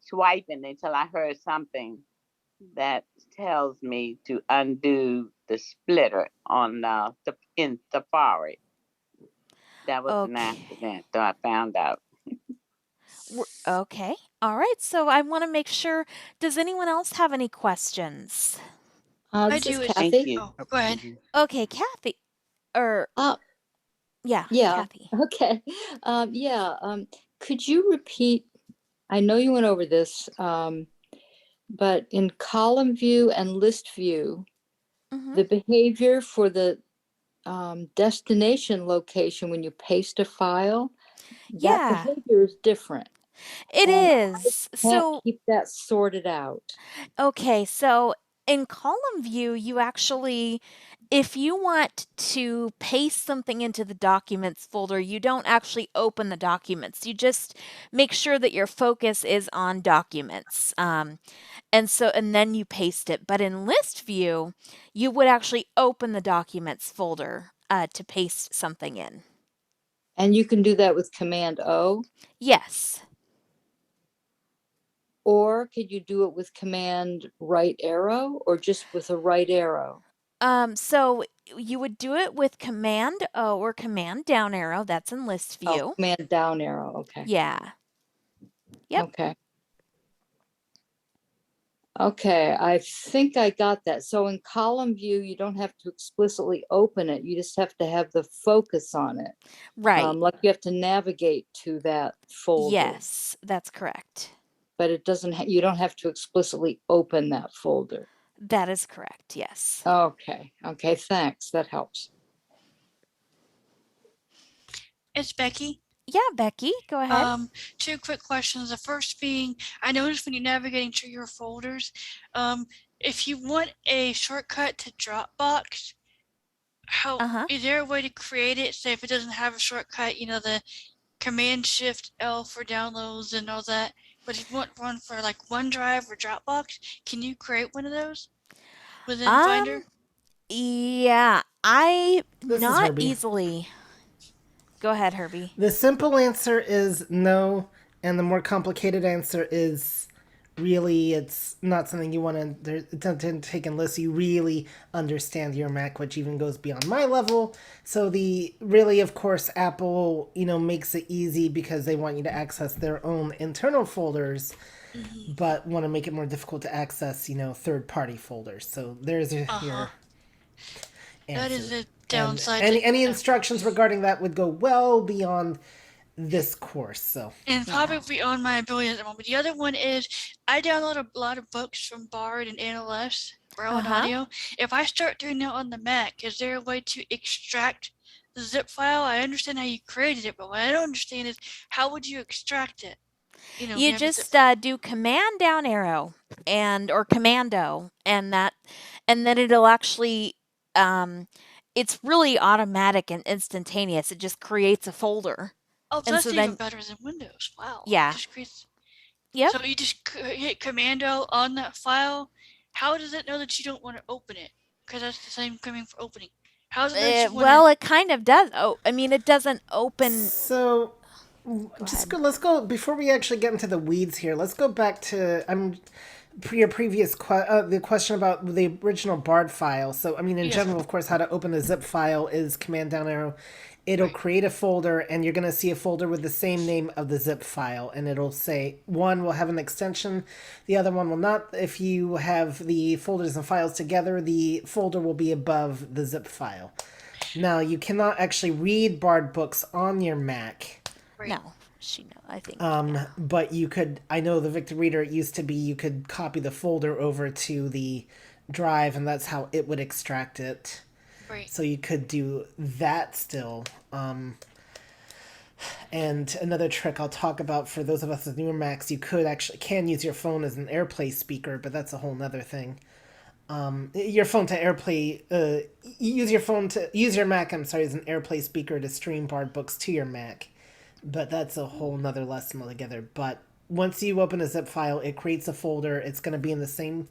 swiping until I heard something that tells me to undo the splitter on in Safari. That was an Okay. accident, so I found out. Okay. All right. So I want to make sure. Does anyone else have any questions? I This is do Thank if Kathy. you. oh, go ahead. Mhm. Okay, Kathy. Or Uh, yeah, yeah, Kathy. okay. Yeah, could you repeat? I know you went over this, but in column view and list view, Hmm. the behavior for the destination location when you paste a file, that Yeah, behavior is different. it And I is. can't So keep that sorted out. okay. So In column view, you actually, if you want to paste something into the documents folder, you don't actually open the documents. You just make sure that your focus is on documents. And then you paste it. But in list view, you would actually open the documents folder to paste something in. And you can do that with Command O, Yes. or could you do it with Command right arrow, or just with a right arrow? So you would do it with Command O or Command down arrow. That's in list Oh, view. Command down arrow, okay. Yeah. Yep. Okay. Okay, I think I got that. So in column view, you don't have to explicitly open it. You just have to have the focus on it. Right. Like you have to navigate to that folder. Yes, that's correct. But it doesn't, you don't have to explicitly open that folder. That is correct. Yes. Okay, thanks. That helps. It's Becky. Yeah, Becky, go ahead. Two quick questions. The first being, I noticed when you're navigating through your folders, if you want a shortcut to Dropbox, is there a way to create it? Say if it doesn't have a shortcut, the Command Shift L for downloads and all that. But if you want one for like OneDrive or Dropbox, can you create one of those within Finder? Yeah, This is not Herbie. easily. Go ahead, Herbie. The simple answer is no, and the more complicated answer is really it's not something you want to. It doesn't take unless you really understand your Mac, which even goes beyond my level. So of course, Apple makes it easy because they want you to access their own internal folders, but want to make it more difficult to access third-party folders. So there's your answer. That is a downside. Any instructions regarding that would go well beyond this course. So and probably beyond my ability at the moment. The other one is I download a lot of books from Bard and NLS, Braille and Audio. If I start doing that on the Mac, is there a way to extract the zip file? I understand how you created it, but what I don't understand is how would you extract it? You just do Command down arrow or Commando, and then it'll actually it's really automatic and instantaneous. It just creates a folder. Oh, so that's even better than Windows. Wow. Yeah. Yep. So you just hit Commando on that file. How does it know that you don't want to open it? Because that's the same coming for opening. How does it know well, it kind of does. Oh, I mean, it doesn't open. So let's go before we actually get into the weeds here. Let's go back to your previous the question about the original Bard file. So I mean, in general, of course, how to open a zip file is Command down arrow. It'll create a folder, and you're going to see a folder with the same name of the zip file, and it'll say one will have an extension, the other one will not. If you have the folders and files together, the folder will be above the zip file. Now, you cannot actually read Bard books on your Mac. No, I think. But you could. I know the Victor Reader. It used to be you could copy the folder over to the drive, and that's how it would extract it. Right. So you could do that still. And another trick I'll talk about for those of us with newer Macs, you can use your phone as an AirPlay speaker, but that's a whole nother thing. Your phone to AirPlay, use your Mac, as an AirPlay speaker to stream Bard books to your Mac. But that's a whole nother lesson altogether. But once you open a zip file, it creates a folder. It's going to be in the same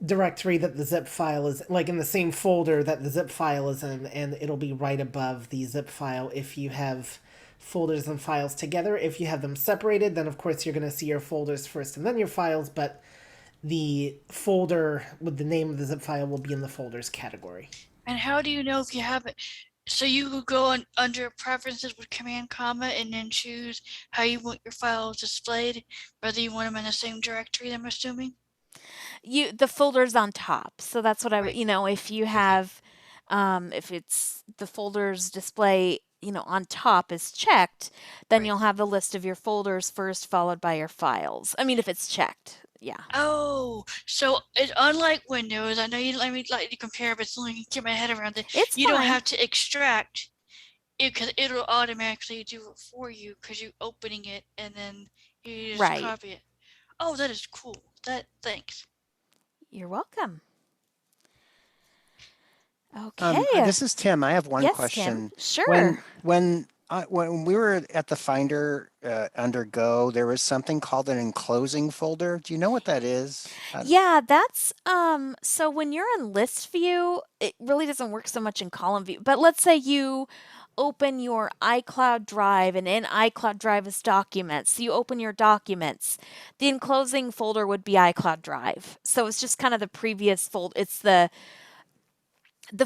directory that the zip file is, like in the same folder that the zip file is in, and it'll be right above the zip file if you have folders and files together. If you have them separated, then of course you're going to see your folders first and then your files, but the folder with the name of the zip file will be in the folders category. And how do you know if you have it? So you could go under preferences with Command comma and then choose how you want your files displayed, whether you want them in the same directory, I'm assuming? The folder's on top, so that's what I would. If you have, if it's the folders display, on top is checked, then you'll have the list of your folders first, followed by your files. I mean, if it's checked, yeah. Oh, so it's unlike Windows. I know you let me like to compare, but so I can get my head around it. It's you fine. don't have to extract it because it'll automatically do it for you because you're opening it and then you just copy it. Oh, that is cool. Thanks. You're welcome. Okay. This is Tim. I have one Yes, Tim. question. Sure. When we were at the Finder under Go, there was something called an enclosing folder. Do you know what that is? Yeah, that's so when you're in list view, it really doesn't work so much in column view. But let's say you open your iCloud Drive and in iCloud Drive is documents. So you open your documents. The enclosing folder would be iCloud Drive. So it's just kind of the previous folder. It's the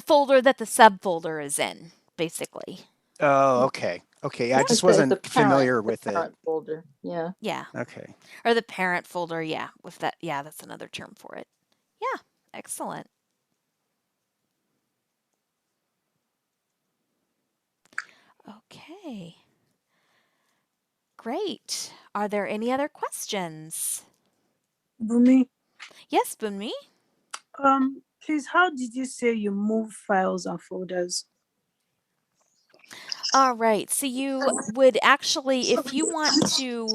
folder that the subfolder is in, basically. Oh, okay. Okay. I It's just the wasn't parent- familiar the with it. parent folder. Yeah. Yeah. Okay. Or the parent folder, yeah. With that, yeah, that's another term for it. Yeah, excellent. Okay. Great. Are there any other questions? Bumi, Yes, Bunmi? please, how did you say you move files and folders? All right. So you would actually, if you want to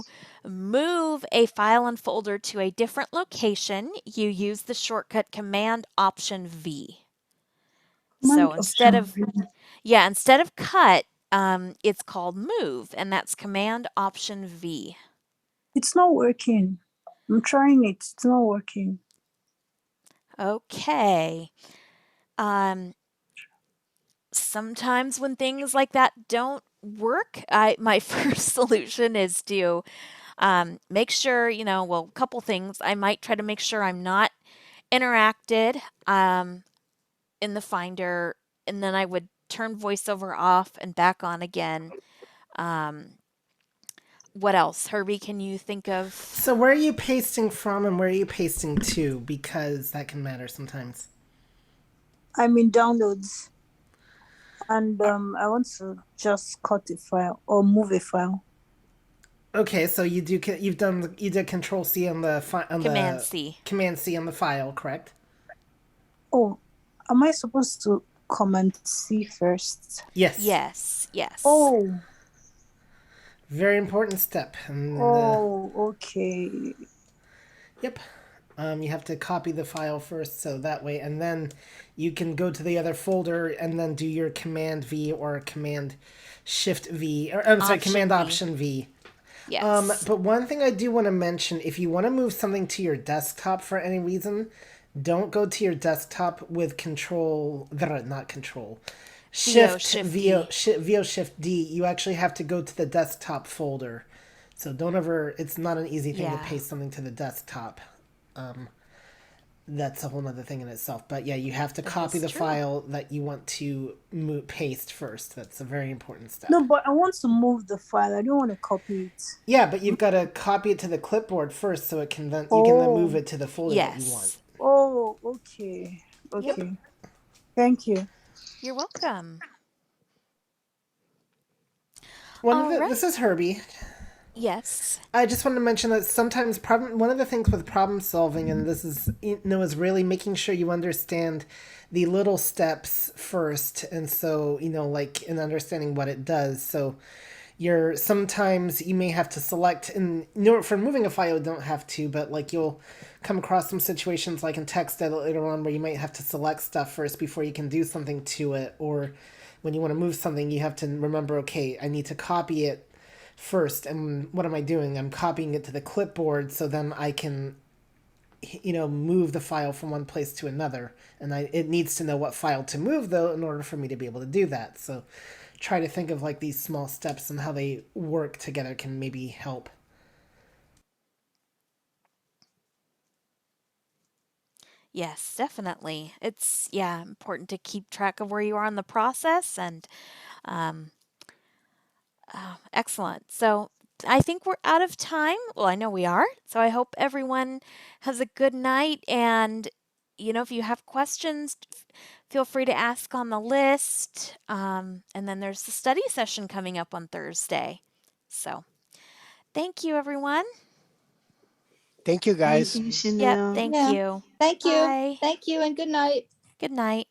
move a file and folder to a different location, you use the shortcut Command Option V. So instead of cut, it's called move, and that's Command Option V. It's not working. I'm trying it. It's not working. Okay. Sometimes when things like that don't work, my first solution is to make sure, well, a couple things. I might try to make sure I'm not interacted in the Finder, and then I would turn VoiceOver off and back on again. What else? Herbie, can you think of? So where are you pasting from and where are you pasting to? Because that can matter sometimes. I'm in downloads. And I want to just cut a file or move a file. Okay, so you did Control C on the Command C. Command C on the file, correct? Oh, am I supposed to Command C first? Yes. Yes. Oh. Very important step. And, okay. Yep. You have to copy the file first, so that way, and then you can go to the other folder and then do your Command V or Command Shift V, or Command Option V. Yes. But one thing I do want to mention, if you want to move something to your desktop for any reason, don't go to your desktop with VO Shift D. You actually have to go to the desktop folder. So don't ever, it's not an easy thing to paste something to the desktop. That's a whole other thing in itself. But yeah, you have to copy the file that you want to paste first. That's a very important step. No, but I want to move the file. I don't want to copy it. Yeah, but you've got to copy it to the clipboard first, so it can then you can then move it to the folder that you want. Oh, okay. Okay. Yep. Thank you. You're welcome. This is Herbie. Yes. I just wanted to mention that sometimes one of the things with problem solving, and this is is really making sure you understand the little steps first, and so like in understanding what it does. So sometimes you may have to select, and for moving a file you don't have to, but like you'll come across some situations like in text edit later on where you might have to select stuff first before you can do something to it, or when you want to move something you have to remember, okay, I need to copy it first, and what am I doing? I'm copying it to the clipboard so then I can move the file from one place to another, and it needs to know what file to move though in order for me to be able to do that. So try to think of like these small steps and how they work together can maybe help. Yes, definitely. It's important to keep track of where you are in the process, and excellent. So I think we're out of time. Well, I know we are. So I hope everyone has a good night. And, if you have questions, feel free to ask on the list. And then there's the study session coming up on Thursday. So thank you, everyone. Thank you, guys. Thank you, Chanel. Yep, thank you. Thank you. Bye. Thank you, and good night. Good night.